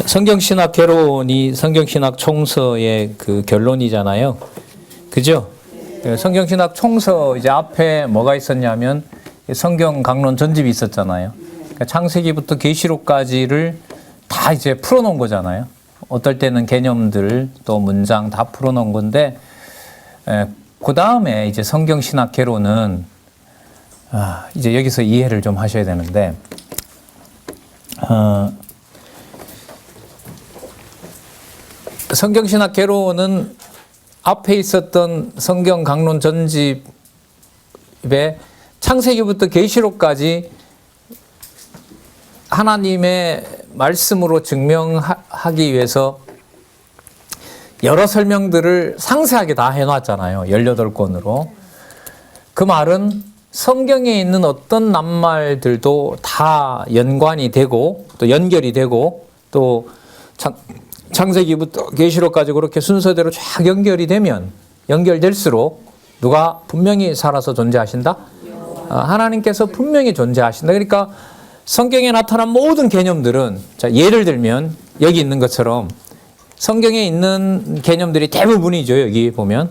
성경신학 개론이 성경신학 총서의 그 결론이잖아요. 그죠? 성경신학 총서 이제 앞에 뭐가 있었냐면 성경 강론 전집이 있었잖아요. 그러니까 창세기부터 계시록까지를 다 이제 풀어놓은 거잖아요. 어떨 때는 개념들 또 문장 다 풀어놓은 건데, 그 다음에 이제 성경신학 개론은 이제 여기서 이해를 좀 하셔야 되는데, 성경신학 개론은 앞에 있었던 성경 강론 전집에 창세기부터 계시록까지 하나님의 말씀으로 증명하기 위해서 여러 설명들을 상세하게 다 해놨잖아요. 18권으로. 그 말은 성경에 있는 어떤 낱말들도 다 연관이 되고 또 연결이 되고 또 창세기부터 계시록까지 그렇게 순서대로 쫙 연결이 되면 연결될수록 누가 분명히 살아서 존재하신다? 하나님께서 분명히 존재하신다. 그러니까 성경에 나타난 모든 개념들은, 자, 예를 들면 여기 있는 것처럼 성경에 있는 개념들이 대부분이죠. 여기 보면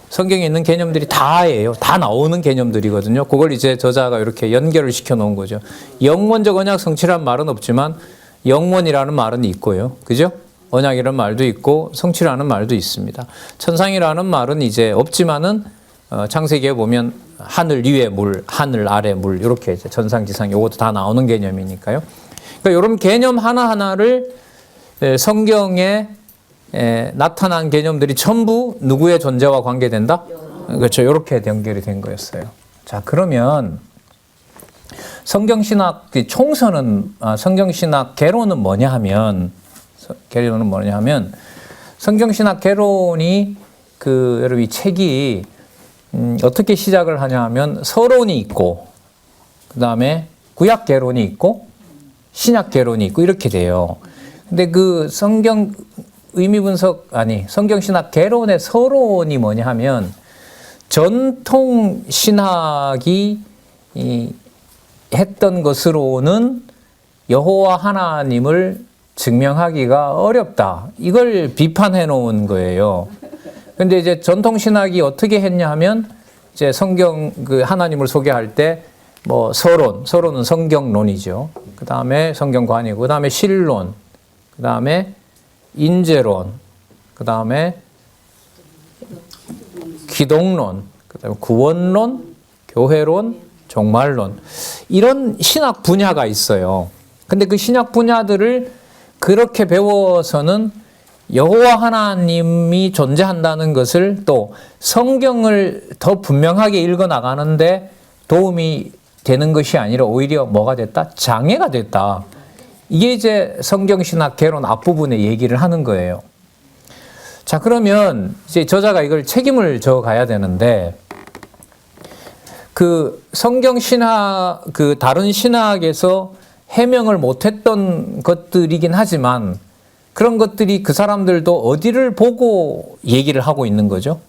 성경에 있는 개념들이 다예요. 다 나오는 개념들이거든요. 그걸 이제 저자가 이렇게 연결을 시켜 놓은 거죠. 영원적 언약 성취라는 말은 없지만 영원이라는 말은 있고요. 그죠? 언약이라는 말도 있고 성취라는 말도 있습니다. 천상이라는 말은 이제 없지만은 창세기에 보면 하늘 위에 물, 하늘 아래 물, 이렇게 이제 천상지상 요것도 다 나오는 개념이니까요. 그러니까 이런 개념 하나하나를 성경에 나타난 개념들이 전부 누구의 존재와 관계된다? 그렇죠. 이렇게 연결이 된 거였어요. 자, 그러면 성경신학 총서는, 성경신학 개론은 뭐냐 하면, 성경신학 개론이 여러분 이 책이 어떻게 시작을 하냐 하면 서론이 있고, 그 다음에 구약 개론이 있고, 신약 개론이 있고, 이렇게 돼요. 근데 그 성경신학 개론의 서론이 뭐냐 하면, 전통 신학이 했던 것으로는 여호와 하나님을 증명하기가 어렵다. 이걸 비판해 놓은 거예요. 근데 이제 전통 신학이 어떻게 했냐 하면, 이제 성경 하나님을 소개할 때 뭐 서론은 성경론이죠. 그 다음에 성경관이고, 그 다음에 신론, 그 다음에 인재론, 그 다음에 기독론, 그 다음에 구원론, 교회론, 종말론, 이런 신학 분야가 있어요. 근데 그 신학 분야들을 그렇게 배워서는 여호와 하나님이 존재한다는 것을, 또 성경을 더 분명하게 읽어 나가는데 도움이 되는 것이 아니라 오히려 뭐가 됐다? 장애가 됐다. 이게 이제 성경신학 개론 앞부분에 얘기를 하는 거예요. 자, 그러면 이제 저자가 이걸 책임을 져 가야 되는데, 성경신학, 다른 신학에서 해명을 못했던 것들이긴 하지만, 그런 것들이 그 사람들도 어디를 보고 얘기를 하고 있는 거죠?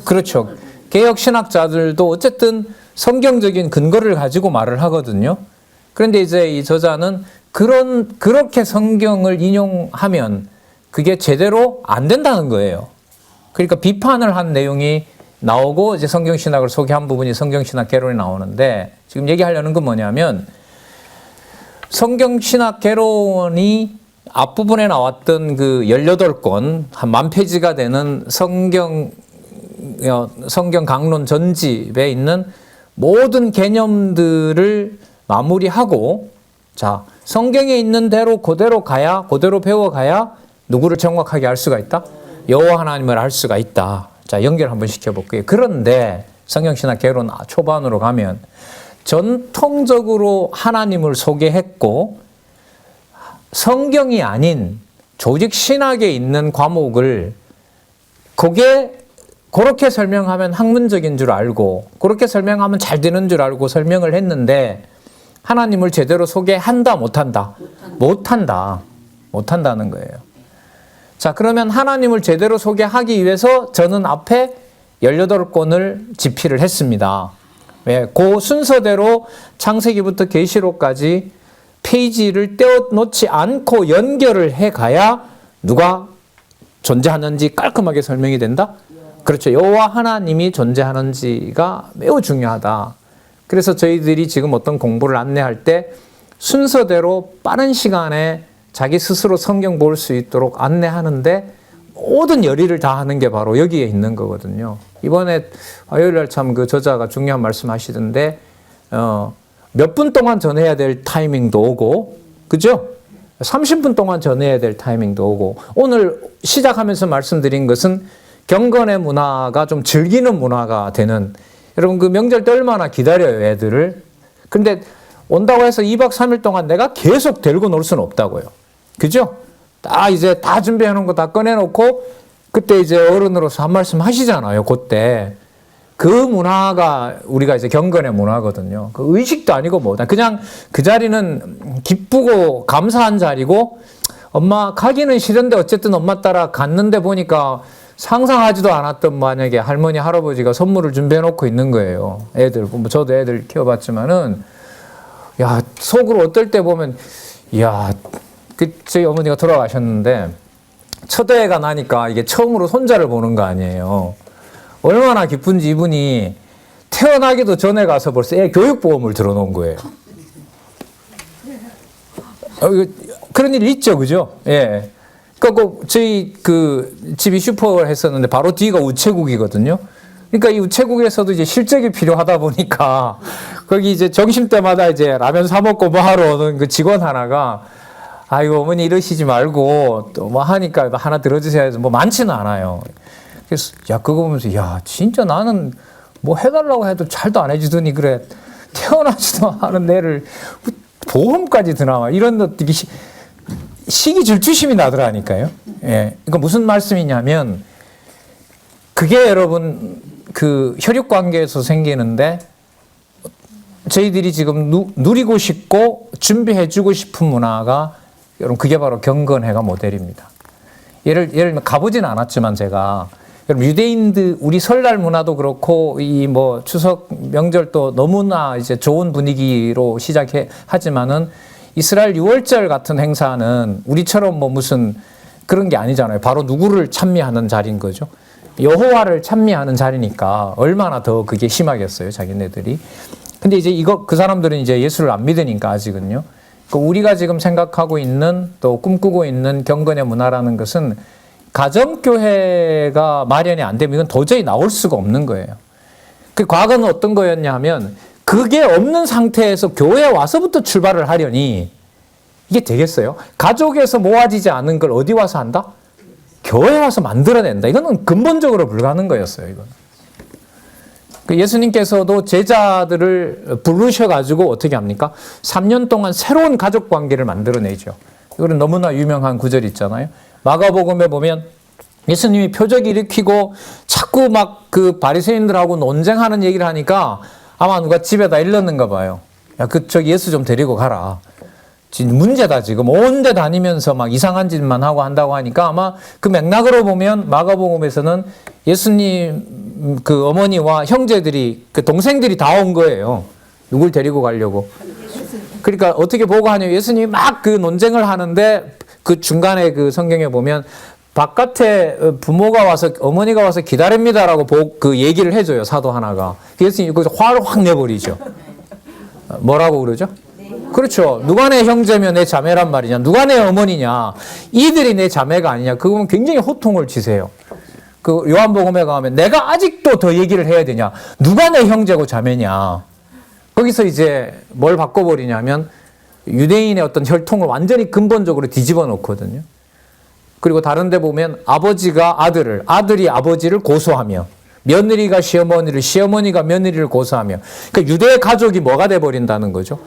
그렇죠. 개혁신학자들도 어쨌든 성경적인 근거를 가지고 말을 하거든요. 그런데 이제 이 저자는 그렇게 성경을 인용하면 그게 제대로 안 된다는 거예요. 그러니까 비판을 한 내용이 나오고, 이제 성경신학을 소개한 부분이 성경신학 개론이 나오는데, 지금 얘기하려는 건 뭐냐면, 성경신학 개론이 앞부분에 나왔던 18권, 한 10,000페이지가 되는 성경 강론 전집에 있는 모든 개념들을 마무리하고, 자, 성경에 있는 대로 그대로 배워가야 누구를 정확하게 알 수가 있다? 여호와 하나님을 알 수가 있다. 자, 연결 한번 시켜볼게요. 그런데 성경신학 개론 초반으로 가면 전통적으로 하나님을 소개했고, 성경이 아닌 조직 신학에 있는 과목을 그렇게 설명하면 학문적인 줄 알고, 그렇게 설명하면 잘 되는 줄 알고 설명을 했는데, 하나님을 제대로 소개한다, 못한다? 못한다는 거예요. 자, 그러면 하나님을 제대로 소개하기 위해서 저는 앞에 18권을 집필을 했습니다. 그 순서대로 창세기부터 계시록까지 페이지를 떼어놓지 않고 연결을 해가야 누가 존재하는지 깔끔하게 설명이 된다? 그렇죠. 여호와 하나님이 존재하는지가 매우 중요하다. 그래서 저희들이 지금 어떤 공부를 안내할 때 순서대로 빠른 시간에 자기 스스로 성경 볼 수 있도록 안내하는데 모든 열의를 다하는 게 바로 여기에 있는 거거든요. 이번에 화요일날 참 그 저자가 중요한 말씀 하시던데 몇 분 동안 전해야 될 타이밍도 오고, 그죠? 30분 동안 전해야 될 타이밍도 오고, 오늘 시작하면서 말씀드린 것은 경건의 문화가 좀 즐기는 문화가 되는, 여러분 그 명절 때 얼마나 기다려요, 애들을. 근데 온다고 해서 2박 3일 동안 내가 계속 데리고 놀 수는 없다고요. 그죠? 이제 다 준비해 놓은 거 다 꺼내놓고, 그때 이제 어른으로서 한 말씀 하시잖아요, 그때. 그 문화가 우리가 이제 경건의 문화거든요. 그 의식도 아니고 뭐다. 그냥 그 자리는 기쁘고 감사한 자리고, 엄마 가기는 싫은데 어쨌든 엄마 따라 갔는데 보니까 상상하지도 않았던 만약에 할머니, 할아버지가 선물을 준비해 놓고 있는 거예요. 애들, 뭐 저도 애들 키워봤지만은, 야, 속으로 어떨 때 보면, 야, 저희 어머니가 돌아가셨는데, 첫 애가 나니까 이게 처음으로 손자를 보는 거 아니에요. 얼마나 기쁜지 이분이 태어나기도 전에 가서 벌써 애 교육보험을 들어놓은 거예요. 그런 일 있죠, 그죠? 예. 그러니까 저희 그 집이 슈퍼를 했었는데 바로 뒤가 우체국이거든요. 그러니까 이 우체국에서도 이제 실적이 필요하다 보니까 거기 이제 점심때마다 이제 라면 사 먹고 뭐 하러 오는 그 직원 하나가 아이고 어머니 이러시지 말고 또 뭐 하니까 하나 들어주셔야 해서 뭐 많지는 않아요. 그래서 야 그거 보면서 야 진짜 나는 뭐 해달라고 해도 잘도 안 해주더니 그래 태어나지도 않은 애를 보험까지 드나와 이런 것들이 시기 질투심이 나더라니까요. 예, 그러니까 무슨 말씀이냐면 그게 여러분 그 혈육 관계에서 생기는데 저희들이 지금 누리고 싶고 준비해주고 싶은 문화가 여러분 그게 바로 경건회가 모델입니다. 예를 들면 가보진 않았지만 제가 여러분 유대인들 우리 설날 문화도 그렇고 이 뭐 추석 명절도 너무나 이제 좋은 분위기로 하지만은 이스라엘 유월절 같은 행사는 우리처럼 뭐 무슨 그런 게 아니잖아요. 바로 누구를 찬미하는 자리인 거죠. 여호와를 찬미하는 자리니까 얼마나 더 그게 심하겠어요, 자기네들이. 근데 이제 그 사람들은 이제 예수를 안 믿으니까 아직은요. 우리가 지금 생각하고 있는 또 꿈꾸고 있는 경건의 문화라는 것은 가정교회가 마련이 안 되면 이건 도저히 나올 수가 없는 거예요. 그 과거는 어떤 거였냐 하면 그게 없는 상태에서 교회에 와서부터 출발을 하려니 이게 되겠어요? 가족에서 모아지지 않은 걸 어디 와서 한다? 교회에 와서 만들어낸다. 이거는 근본적으로 불가능한 거였어요. 이건. 예수님께서도 제자들을 부르셔가지고 어떻게 합니까? 3년 동안 새로운 가족 관계를 만들어내죠. 이거는 너무나 유명한 구절이 있잖아요. 마가복음에 보면 예수님이 표적 일으키고 자꾸 막 그 바리새인들하고 논쟁하는 얘기를 하니까 아마 누가 집에다 일렀는가 봐요. 야, 저기 예수 좀 데리고 가라. 지금 문제다 지금 온 데 다니면서 막 이상한 짓만 하고 한다고 하니까 아마 그 맥락으로 보면 마가복음에서는 예수님 그 어머니와 형제들이 그 동생들이 다 온 거예요. 누굴 데리고 가려고. 그러니까 어떻게 보고 하냐면 예수님이 막 그 논쟁을 하는데 그 중간에 그 성경에 보면 바깥에 부모가 와서 어머니가 와서 기다립니다라고 그 얘기를 해줘요. 사도 하나가. 예수님이 거기서 화를 확 내버리죠. 뭐라고 그러죠? 그렇죠. 누가 내 형제면 내 자매란 말이냐. 누가 내 어머니냐. 이들이 내 자매가 아니냐. 그건 굉장히 호통을 치세요. 그 요한복음에 가면 내가 아직도 더 얘기를 해야 되냐. 누가 내 형제고 자매냐. 거기서 이제 뭘 바꿔버리냐면 유대인의 어떤 혈통을 완전히 근본적으로 뒤집어 놓거든요. 그리고 다른 데 보면 아버지가 아들을, 아들이 아버지를 고소하며 며느리가 시어머니를, 시어머니가 며느리를 고소하며 그러니까 유대 가족이 뭐가 돼버린다는 거죠.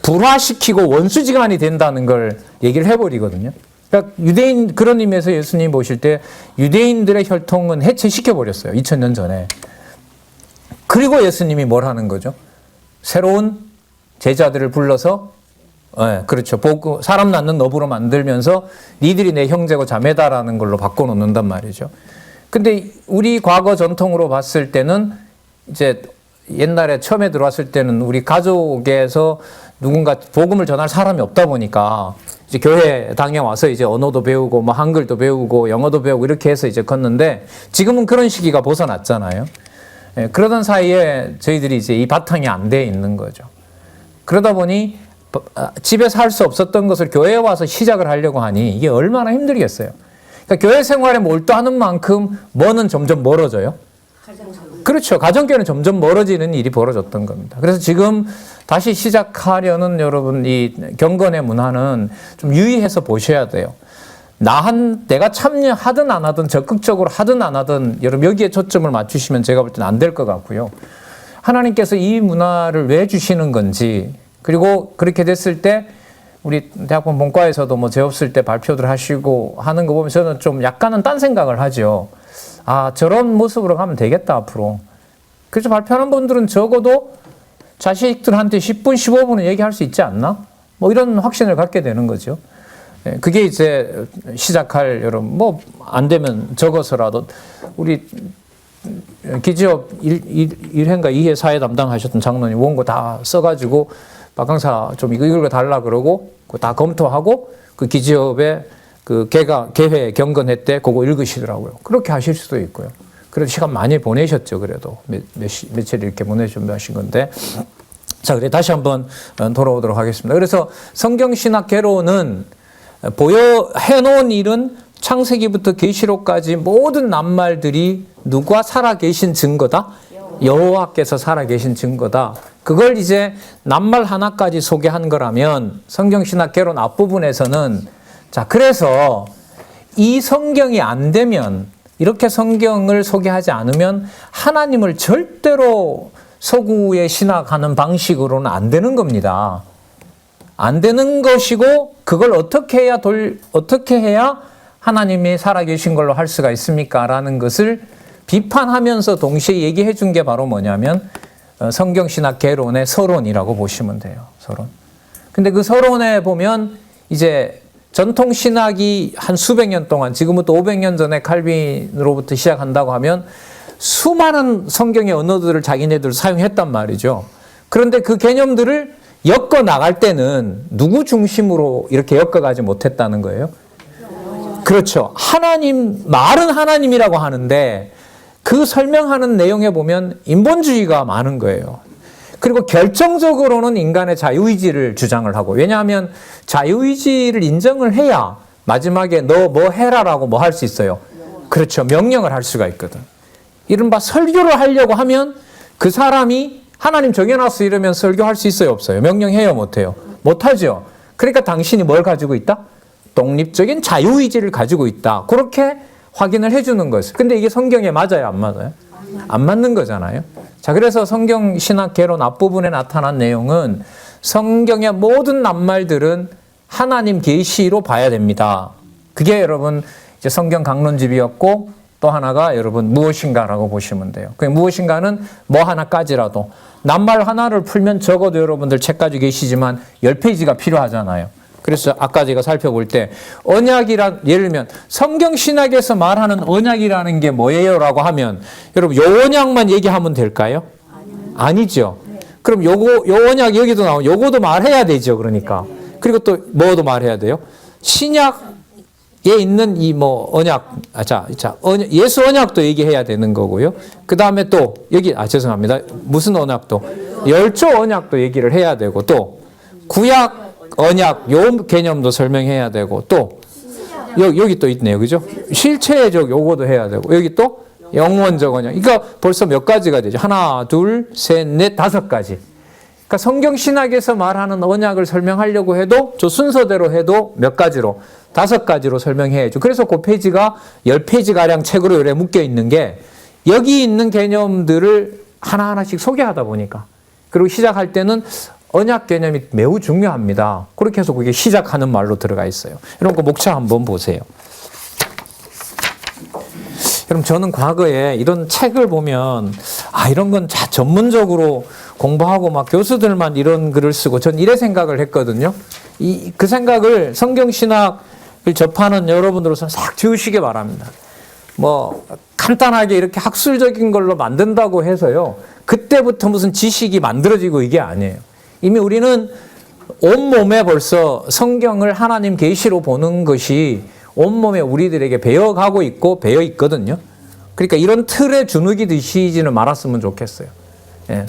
불화시키고 원수지간이 된다는 걸 얘기를 해버리거든요. 그러니까 유대인 그런 의미에서 예수님 보실 때 유대인들의 혈통은 해체시켜버렸어요. 2000년 전에. 그리고 예수님이 뭘 하는 거죠? 새로운 제자들을 불러서 네, 그렇죠. 사람 낳는 너부로 만들면서 니들이 내 형제고 자매다라는 걸로 바꿔놓는단 말이죠. 근데 우리 과거 전통으로 봤을 때는 이제 옛날에 처음에 들어왔을 때는 우리 가족에서 누군가 복음을 전할 사람이 없다 보니까 이제 교회 당에 와서 이제 언어도 배우고 뭐 한글도 배우고 영어도 배우고 이렇게 해서 이제 컸는데 지금은 그런 시기가 벗어났잖아요. 예, 그러던 사이에 저희들이 이제 이 바탕이 안 돼 있는 거죠. 그러다 보니 집에서 할 수 없었던 것을 교회에 와서 시작을 하려고 하니 이게 얼마나 힘들겠어요. 그러니까 교회 생활에 몰두하는 만큼 뭐는 점점 멀어져요. 그렇죠. 가정교회는 점점 멀어지는 일이 벌어졌던 겁니다. 그래서 지금 다시 시작하려는 여러분 이 경건의 문화는 좀 유의해서 보셔야 돼요. 내가 참여하든 안 하든 적극적으로 하든 안 하든 여러분 여기에 초점을 맞추시면 제가 볼 때는 안 될 것 같고요. 하나님께서 이 문화를 왜 주시는 건지 그리고 그렇게 됐을 때 우리 대학원 본과에서도 뭐 제 없을 때 발표들 하시고 하는 거 보면 저는 좀 약간은 딴 생각을 하죠. 아, 저런 모습으로 가면 되겠다, 앞으로. 그래서 발표하는 분들은 적어도 자식들한테 10분, 15분은 얘기할 수 있지 않나? 뭐 이런 확신을 갖게 되는 거죠. 그게 이제 시작할, 여러분, 뭐, 안 되면 적어서라도 우리 기지업 1회인가 2회 사회 담당하셨던 장로님 원고 다 써가지고 박 강사 좀 이거 달라 그러고 다 검토하고 그 기지업에 그 개회 경건회 때 그거 읽으시더라고요. 그렇게 하실 수도 있고요. 그래도 시간 많이 보내셨죠. 그래도 며칠 이렇게 보내주신 건데. 자, 그래 다시 한번 돌아오도록 하겠습니다. 그래서 성경신학 개론은 해놓은 일은 창세기부터 계시록까지 모든 낱말들이 누가 살아계신 증거다? 여호와께서 살아계신 증거다. 그걸 이제 낱말 하나까지 소개한 거라면 성경신학 개론 앞부분에서는 자, 그래서 이 성경이 안 되면 이렇게 성경을 소개하지 않으면 하나님을 절대로 서구에 신학하는 방식으로는 안 되는 겁니다. 안 되는 것이고 그걸 어떻게 해야 하나님이 살아계신 걸로 할 수가 있습니까? 라는 것을 비판하면서 동시에 얘기해 준 게 바로 뭐냐면 성경신학 개론의 서론이라고 보시면 돼요. 서론. 근데 그 서론에 보면 이제 전통신학이 한 수백 년 동안 지금부터 500년 전에 칼빈으로부터 시작한다고 하면 수많은 성경의 언어들을 자기네들 사용했단 말이죠. 그런데 그 개념들을 엮어 나갈 때는 누구 중심으로 이렇게 엮어가지 못했다는 거예요? 그렇죠. 말은 하나님이라고 하는데 그 설명하는 내용에 보면 인본주의가 많은 거예요. 그리고 결정적으로는 인간의 자유의지를 주장을 하고, 왜냐하면 자유의지를 인정을 해야 마지막에 너 뭐 해라라고 뭐 할 수 있어요. 그렇죠. 명령을 할 수가 있거든. 이른바 설교를 하려고 하면 그 사람이 하나님 정해놨어 이러면 설교할 수 있어요, 없어요? 명령해요, 못해요? 못하죠. 그러니까 당신이 뭘 가지고 있다? 독립적인 자유의지를 가지고 있다. 그렇게 확인을 해주는 거예요. 근데 이게 성경에 맞아요, 안 맞아요? 안 맞는 거잖아요. 자, 그래서 성경 신학 개론 앞부분에 나타난 내용은 성경의 모든 낱말들은 하나님 계시로 봐야 됩니다. 그게 여러분 이제 성경 강론집이었고 또 하나가 여러분 무엇인가라고 보시면 돼요. 그 무엇인가는 뭐 하나까지라도 낱말 하나를 풀면 적어도 여러분들 책 가지고 계시지만 10페이지가 필요하잖아요. 그래서 아까 제가 살펴볼 때 예를 들면 성경 신학에서 말하는 언약이라는 게 뭐예요? 라고 하면 여러분 요 언약만 얘기하면 될까요? 아니죠. 그럼 요 언약 여기도 나오고 요거도 말해야 되죠. 그러니까. 그리고 또 뭐도 말해야 돼요? 신약에 있는 이 뭐 언약, 예수 언약도 얘기해야 되는 거고요. 그 다음에 또 여기 죄송합니다. 무슨 언약도? 열조 언약도 얘기를 해야 되고 또 구약 언약 요 개념도 설명해야 되고 또 여기 또 있네요. 그죠? 실체적 요거도 해야 되고 여기 또 영원적 언약. 그러니까 벌써 몇 가지가 되죠. 하나, 둘, 셋, 넷, 5가지. 그러니까 성경 신학에서 말하는 언약을 설명하려고 해도 저 순서대로 해도 몇 가지로 5가지로 설명해야죠. 그래서 그 페이지가 10페이지가량 책으로 이렇게 묶여 있는 게 여기 있는 개념들을 하나하나씩 소개하다 보니까 그리고 시작할 때는 언약 개념이 매우 중요합니다. 그렇게 해서 그게 시작하는 말로 들어가 있어요. 여러분 그 목차 한번 보세요. 여러분 저는 과거에 이런 책을 보면 이런 건 전문적으로 공부하고 막 교수들만 이런 글을 쓰고 전 이래 생각을 했거든요. 그 생각을 성경신학을 접하는 여러분들로서 싹 지우시기 바랍니다. 뭐 간단하게 이렇게 학술적인 걸로 만든다고 해서요. 그때부터 무슨 지식이 만들어지고 이게 아니에요. 이미 우리는 온몸에 벌써 성경을 하나님 계시로 보는 것이 온몸에 우리들에게 배어가고 있고 배어 있거든요. 그러니까 이런 틀에 주눅이 드시지는 말았으면 좋겠어요. 예.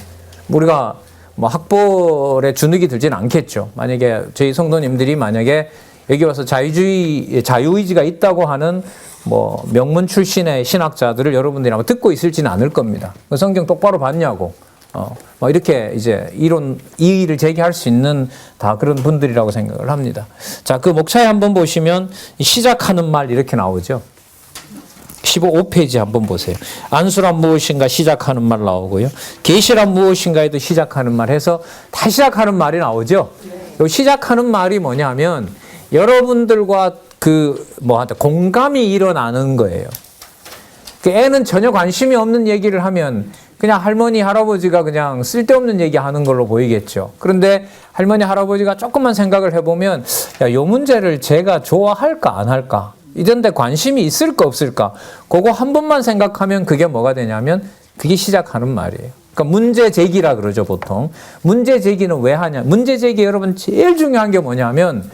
우리가 뭐 학벌에 주눅이 들지는 않겠죠. 만약에 저희 성도님들이 만약에 여기 와서 자유의지가 있다고 하는 뭐 명문 출신의 신학자들을 여러분들이 아마 듣고 있을지는 않을 겁니다. 성경 똑바로 봤냐고. 뭐 이렇게 이제 이의를 제기할 수 있는 다 그런 분들이라고 생각을 합니다. 자, 그 목차에 한번 보시면 시작하는 말 이렇게 나오죠. 15페이지 한번 보세요. 안수란 무엇인가 시작하는 말 나오고요. 계시란 무엇인가에도 시작하는 말 해서 다 시작하는 말이 나오죠. 이 시작하는 말이 뭐냐면 여러분들과 공감이 일어나는 거예요. 애는 전혀 관심이 없는 얘기를 하면 그냥 할머니, 할아버지가 그냥 쓸데없는 얘기 하는 걸로 보이겠죠. 그런데 할머니, 할아버지가 조금만 생각을 해보면 야, 요 문제를 제가 좋아할까 안 할까? 이런 데 관심이 있을까 없을까? 그거 한 번만 생각하면 그게 뭐가 되냐면 그게 시작하는 말이에요. 그러니까 문제 제기라 그러죠, 보통. 문제 제기는 왜 하냐? 문제 제기 여러분 제일 중요한 게 뭐냐면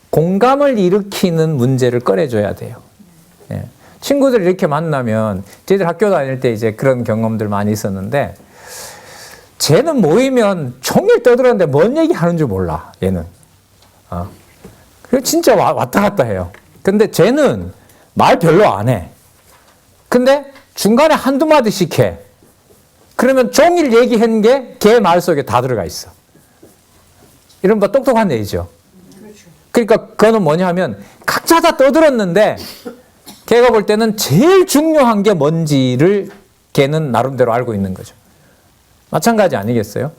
공감을 일으키는 문제를 꺼내줘야 돼요. 예. 친구들 이렇게 만나면 저희들 학교 다닐 때 이제 그런 경험들 많이 있었는데 쟤는 모이면 종일 떠들었는데 뭔 얘기 하는 줄 몰라, 얘는. 그리고 진짜 왔다 갔다 해요. 근데 쟤는 말 별로 안 해. 근데 중간에 한두 마디씩 해. 그러면 종일 얘기한 게 걔 말 속에 다 들어가 있어. 이른바 똑똑한 애죠. 그러니까 그거는 뭐냐 하면 각자 다 떠들었는데 걔가 볼 때는 제일 중요한 게 뭔지를 걔는 나름대로 알고 있는 거죠. 마찬가지 아니겠어요?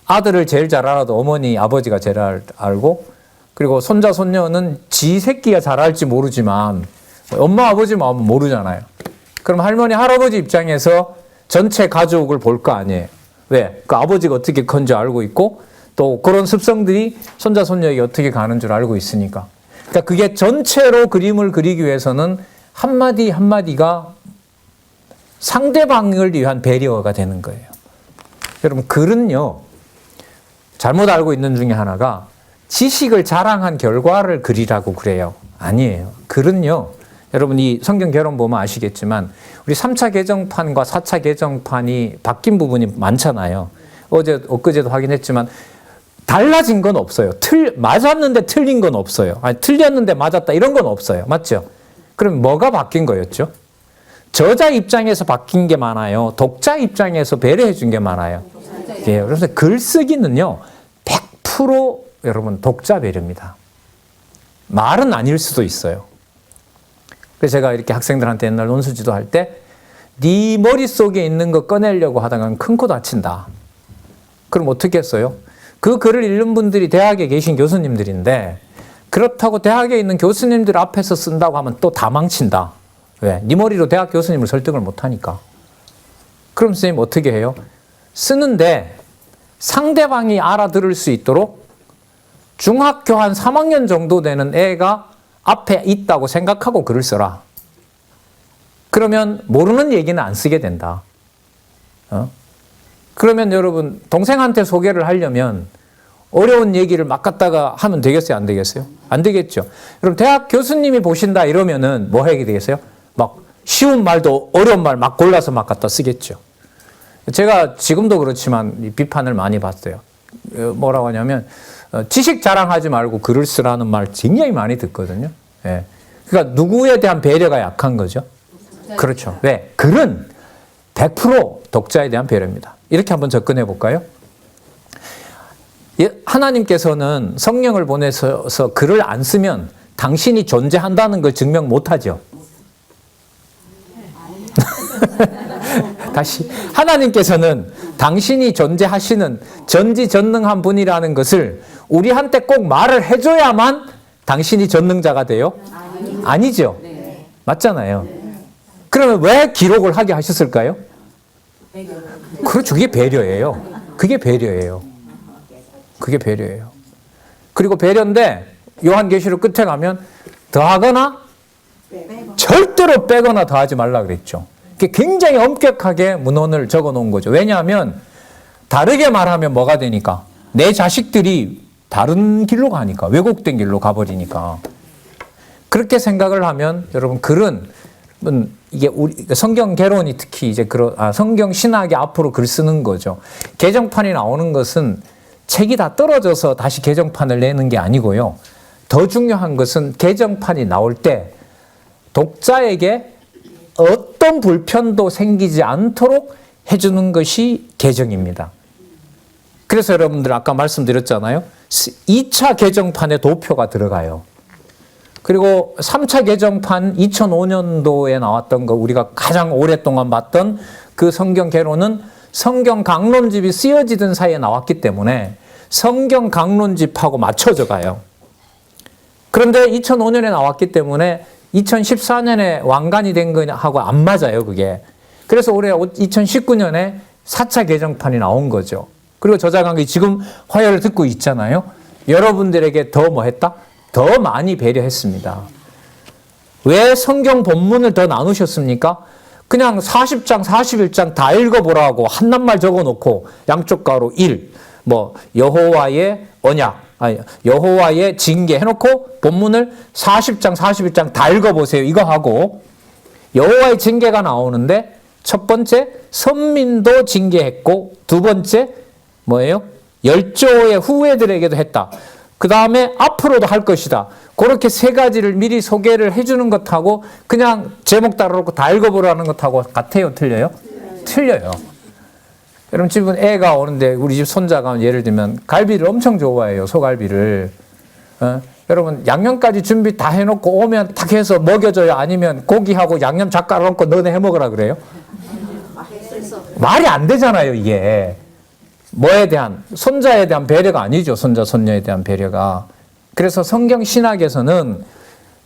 아들을 제일 잘 알아도 어머니, 아버지가 제일 알고 그리고 손자, 손녀는 지 새끼가 잘 알지 모르지만 엄마, 아버지 마음은 모르잖아요. 그럼 할머니, 할아버지 입장에서 전체 가족을 볼 거 아니에요. 왜? 그 아버지가 어떻게 큰지 알고 있고 또 그런 습성들이 손자, 손녀에게 어떻게 가는 줄 알고 있으니까. 그러니까 그게 전체로 그림을 그리기 위해서는 한마디 한마디가 상대방을 위한 배려가 되는 거예요. 여러분, 글은요, 잘못 알고 있는 중에 하나가 지식을 자랑한 결과를 글이라고 그래요. 아니에요. 글은요, 여러분 이 성경 개론 보면 아시겠지만 우리 3차 개정판과 4차 개정판이 바뀐 부분이 많잖아요. 엊그제도 확인했지만 달라진 건 없어요. 맞았는데 틀린 건 없어요. 아니, 틀렸는데 맞았다 이런 건 없어요. 맞죠? 그럼 뭐가 바뀐 거였죠? 저자 입장에서 바뀐 게 많아요. 독자 입장에서 배려해 준 게 많아요. 예, 그래서 글쓰기는요 100% 여러분 독자 배려입니다. 말은 아닐 수도 있어요. 그래서 제가 이렇게 학생들한테 옛날 논술지도 할 때 네 머릿속에 있는 거 꺼내려고 하다간 큰 코 다친다. 그럼 어떻게 했어요? 그 글을 읽는 분들이 대학에 계신 교수님들인데 그렇다고 대학에 있는 교수님들 앞에서 쓴다고 하면 또 다 망친다. 왜? 네 머리로 대학 교수님을 설득을 못하니까. 그럼 선생님 어떻게 해요? 쓰는데 상대방이 알아들을 수 있도록 중학교 한 3학년 정도 되는 애가 앞에 있다고 생각하고 글을 써라. 그러면 모르는 얘기는 안 쓰게 된다. 그러면 여러분 동생한테 소개를 하려면 어려운 얘기를 막 갖다가 하면 되겠어요? 안 되겠어요? 안 되겠죠. 그럼 대학 교수님이 보신다 이러면은 뭐 하게 되겠어요? 막 쉬운 말도 어려운 말 막 골라서 막 갖다 쓰겠죠. 제가 지금도 그렇지만 비판을 많이 봤어요. 뭐라고 하냐면 지식 자랑하지 말고 글을 쓰라는 말 굉장히 많이 듣거든요. 예. 그러니까 누구에 대한 배려가 약한 거죠. 그렇죠. 왜? 글은 100% 독자에 대한 배려입니다. 이렇게 한번 접근해 볼까요? 하나님께서는 성령을 보내서 글을 안 쓰면 당신이 존재한다는 걸 증명 못하죠. 다시 하나님께서는 당신이 존재하시는 전지전능한 분이라는 것을 우리한테 꼭 말을 해줘야만 당신이 전능자가 돼요? 아니죠. 맞잖아요. 그러면 왜 기록을 하게 하셨을까요? 그렇죠. 그게 배려예요. 그게 배려예요. 그게 배려예요. 그리고 배려인데 요한계시록 끝에 가면 더하거나 절대로 빼거나 더하지 말라 그랬죠. 굉장히 엄격하게 문헌을 적어 놓은 거죠. 왜냐하면 다르게 말하면 뭐가 되니까 내 자식들이 다른 길로 가니까, 왜곡된 길로 가버리니까. 그렇게 생각을 하면 여러분 글은 이게 우리 성경 개론이 특히 이제 성경 신학이 앞으로 글 쓰는 거죠. 개정판이 나오는 것은 책이 다 떨어져서 다시 개정판을 내는 게 아니고요. 더 중요한 것은 개정판이 나올 때 독자에게 어떤 불편도 생기지 않도록 해주는 것이 개정입니다. 그래서 여러분들 아까 말씀드렸잖아요. 2차 개정판에 도표가 들어가요. 그리고 3차 개정판 2005년도에 나왔던 거 우리가 가장 오랫동안 봤던 그 성경 개론은 성경 강론집이 쓰여지던 사이에 나왔기 때문에 성경 강론집하고 맞춰져 가요. 그런데 2005년에 나왔기 때문에 2014년에 완간이 된 거하고 안 맞아요, 그게. 그래서 올해 2019년에 4차 개정판이 나온 거죠. 그리고 저자가 지금 화요를 듣고 있잖아요. 여러분들에게 더 뭐 했다? 더 많이 배려했습니다. 왜 성경 본문을 더 나누셨습니까? 그냥 40장, 41장 다 읽어보라고 한 낱말 적어놓고 양쪽 가로 1, 여호와의 언약, 여호와의 징계 해놓고 본문을 40장, 41장 다 읽어보세요. 이거 하고 여호와의 징계가 나오는데 첫 번째 선민도 징계했고 두 번째 뭐예요? 열조의 후예들에게도 했다. 그 다음에 앞으로도 할 것이다. 그렇게 세 가지를 미리 소개를 해주는 것하고 그냥 제목 따라놓고 다 읽어보라는 것하고 같아요? 틀려요? 틀려요. 여러분 집은 애가 오는데 우리 집 손자가 예를 들면 갈비를 엄청 좋아해요. 소갈비를. 여러분 양념까지 준비 다 해놓고 오면 탁 해서 먹여줘요? 아니면 고기하고 양념 작 깔아놓고 너네 해먹으라 그래요? 말이 안 되잖아요, 이게. 뭐에 대한, 손자에 대한 배려가 아니죠. 손자, 손녀에 대한 배려가. 그래서 성경 신학에서는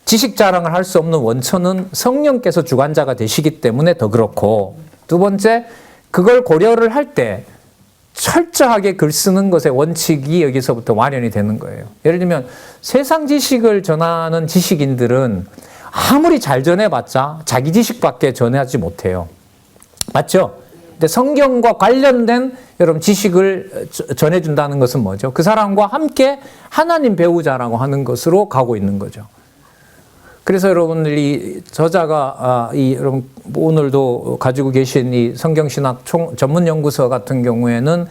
지식 자랑을 할 수 없는 원천은 성령께서 주관자가 되시기 때문에 더 그렇고, 두 번째, 그걸 고려를 할 때 철저하게 글 쓰는 것의 원칙이 여기서부터 완연이 되는 거예요. 예를 들면 세상 지식을 전하는 지식인들은 아무리 잘 전해봤자 자기 지식밖에 전하지 못해요. 맞죠? 근데 성경과 관련된 여러분 지식을 전해준다는 것은 뭐죠? 그 사람과 함께 하나님 배우자라고 하는 것으로 가고 있는 거죠. 그래서 여러분들이 저자가 여러분 오늘도 가지고 계신 이 성경신학 전문연구서 같은 경우에는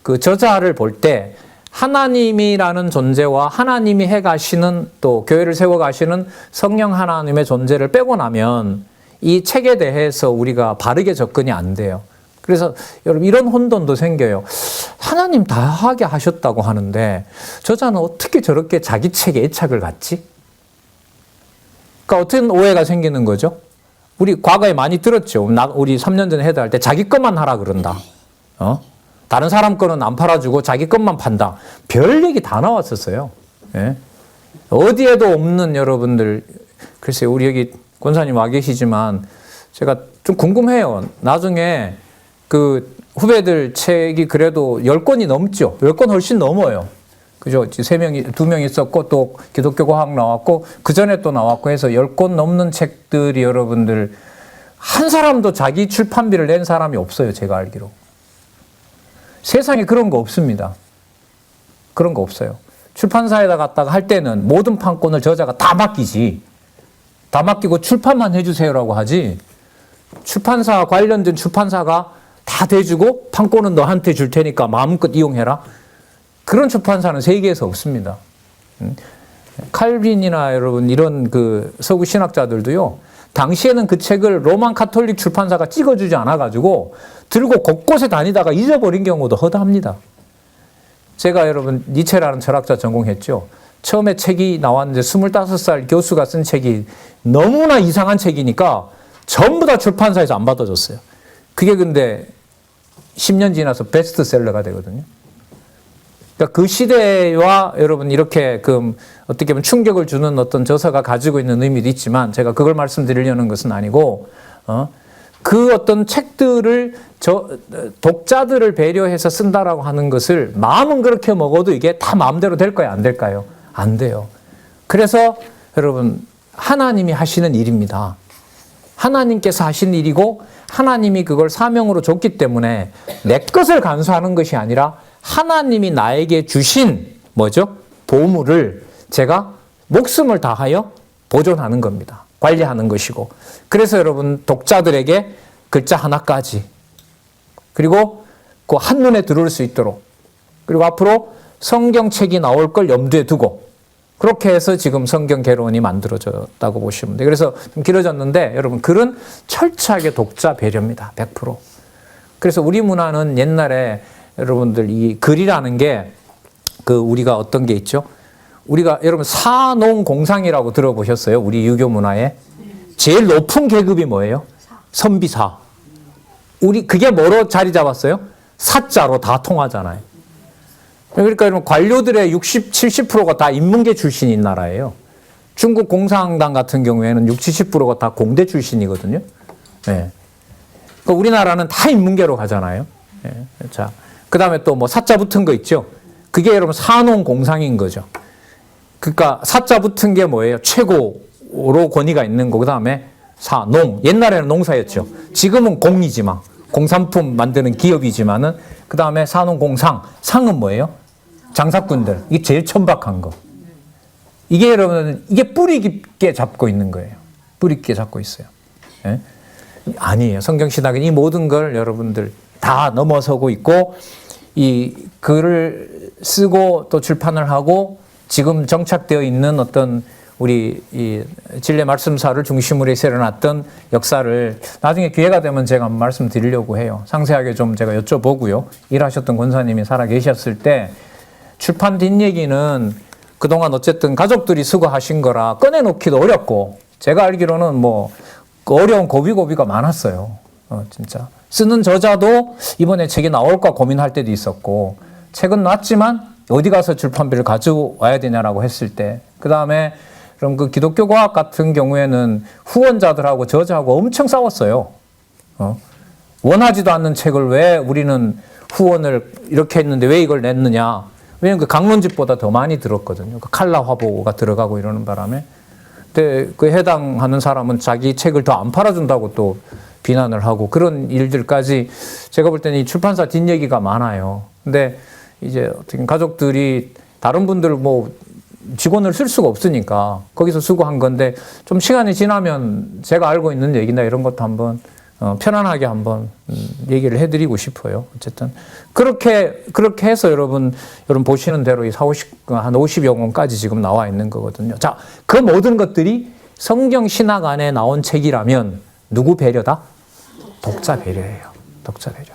그 저자를 볼 때 하나님이라는 존재와 하나님이 해가시는 또 교회를 세워가시는 성령 하나님의 존재를 빼고 나면 이 책에 대해서 우리가 바르게 접근이 안 돼요. 그래서 여러분 이런 혼돈도 생겨요. 하나님 다 하게 하셨다고 하는데 저자는 어떻게 저렇게 자기 책에 애착을 갖지? 그러니까 어떤 오해가 생기는 거죠? 우리 과거에 많이 들었죠. 우리 3년 전에 해도 할 때 자기 것만 하라 그런다. 다른 사람 거는 안 팔아주고 자기 것만 판다. 별 얘기 다 나왔었어요. 예? 어디에도 없는 여러분들, 글쎄요, 우리 여기 권사님 와 계시지만 제가 좀 궁금해요. 나중에 그 후배들 책이 그래도 10권이 넘죠. 10권 훨씬 넘어요. 그죠? 3명이, 2명 있었고, 또 기독교 과학 나왔고, 그 전에 또 나왔고 해서 10권 넘는 책들이 여러분들, 한 사람도 자기 출판비를 낸 사람이 없어요. 제가 알기로. 세상에 그런 거 없습니다. 그런 거 없어요. 출판사에다 갖다가 할 때는 모든 판권을 저자가 다 맡기지. 다 맡기고 출판만 해주세요라고 하지. 출판사, 관련된 출판사가 다 대주고 판권은 너한테 줄 테니까 마음껏 이용해라. 그런 출판사는 세계에서 없습니다. 칼빈이나 여러분 이런 그 서구 신학자들도요. 당시에는 그 책을 로만 카톨릭 출판사가 찍어주지 않아가지고 들고 곳곳에 다니다가 잊어버린 경우도 허다합니다. 제가 여러분 니체라는 철학자 전공했죠. 처음에 책이 나왔는데 25살 교수가 쓴 책이 너무나 이상한 책이니까 전부 다 출판사에서 안 받아줬어요. 그게 근데 10년 지나서 베스트셀러가 되거든요. 그러니까 그 시대와 여러분 이렇게 어떻게 보면 충격을 주는 어떤 저서가 가지고 있는 의미도 있지만 제가 그걸 말씀드리려는 것은 아니고 그 어떤 책들을 독자들을 배려해서 쓴다라고 하는 것을 마음은 그렇게 먹어도 이게 다 마음대로 될까요? 안 될까요? 안 돼요. 그래서 여러분 하나님이 하시는 일입니다. 하나님께서 하신 일이고 하나님이 그걸 사명으로 줬기 때문에 내 것을 간수하는 것이 아니라 하나님이 나에게 주신 뭐죠? 보물을 제가 목숨을 다하여 보존하는 겁니다. 관리하는 것이고. 그래서 여러분 독자들에게 글자 하나까지 그리고 그 한눈에 들어올 수 있도록 그리고 앞으로 성경책이 나올 걸 염두에 두고 그렇게 해서 지금 성경 개론이 만들어졌다고 보시면 돼요. 그래서 좀 길어졌는데 여러분 글은 철저하게 독자 배려입니다. 100%. 그래서 우리 문화는 옛날에 여러분들 이 글이라는 게 그 우리가 어떤 게 있죠? 우리가 여러분 사농공상이라고 들어보셨어요? 우리 유교 문화에 제일 높은 계급이 뭐예요? 선비사. 우리 그게 뭐로 자리 잡았어요? 사자로 다 통하잖아요. 그러니까 여러분 관료들의 60, 70%가 다 인문계 출신인 나라예요. 중국 공산당 같은 경우에는 60, 70%가 다 공대 출신이거든요. 네. 그러니까 우리나라는 다 인문계로 가잖아요. 네. 자, 그 다음에 또 뭐 사자 붙은 거 있죠. 그게 여러분 사농공상인 거죠. 그러니까 사자 붙은 게 뭐예요? 최고로 권위가 있는 거. 그 다음에 사농. 옛날에는 농사였죠. 지금은 공이지만 공산품 만드는 기업이지만은 그 다음에 사농공상. 상은 뭐예요? 장사꾼들. 이게 제일 천박한 거. 이게 여러분 이게 뿌리 깊게 잡고 있는 거예요. 뿌리 깊게 잡고 있어요. 예? 아니에요. 성경신학은 이 모든 걸 여러분들 다 넘어서고 있고 이 글을 쓰고 또 출판을 하고 지금 정착되어 있는 어떤 우리 이 진례 말씀사를 중심으로 해서 일어났던 역사를 나중에 기회가 되면 제가 말씀드리려고 해요. 상세하게 좀 제가 여쭤보고요. 일하셨던 권사님이 살아 계셨을 때 출판 뒷얘기는 그동안 어쨌든 가족들이 수고하신 거라 꺼내놓기도 어렵고 제가 알기로는 뭐 어려운 고비고비가 많았어요. 진짜. 쓰는 저자도 이번에 책이 나올까 고민할 때도 있었고 책은 났지만 어디 가서 출판비를 가져와야 되냐라고 했을 때 그 다음에 그럼 그 기독교 과학 같은 경우에는 후원자들하고 저자하고 엄청 싸웠어요. 원하지도 않는 책을 왜 우리는 후원을 이렇게 했는데 왜 이걸 냈느냐. 왜냐면 그 강론집보다 더 많이 들었거든요. 그 칼라 화보가 들어가고 이러는 바람에. 근데 그 해당하는 사람은 자기 책을 더 안 팔아준다고 또 비난을 하고 그런 일들까지 제가 볼 때는 이 출판사 뒷얘기가 많아요. 근데 이제 어떻게 가족들이 다른 분들 뭐 직원을 쓸 수가 없으니까 거기서 수고한 건데 좀 시간이 지나면 제가 알고 있는 얘기나 이런 것도 한번 편안하게 한번 얘기를 해드리고 싶어요. 어쨌든 그렇게 해서 여러분 보시는 대로 이 한 50여 권까지 지금 나와 있는 거거든요. 자, 그 모든 것들이 성경 신학 안에 나온 책이라면 누구 배려다? 독자 배려예요. 독자 배려.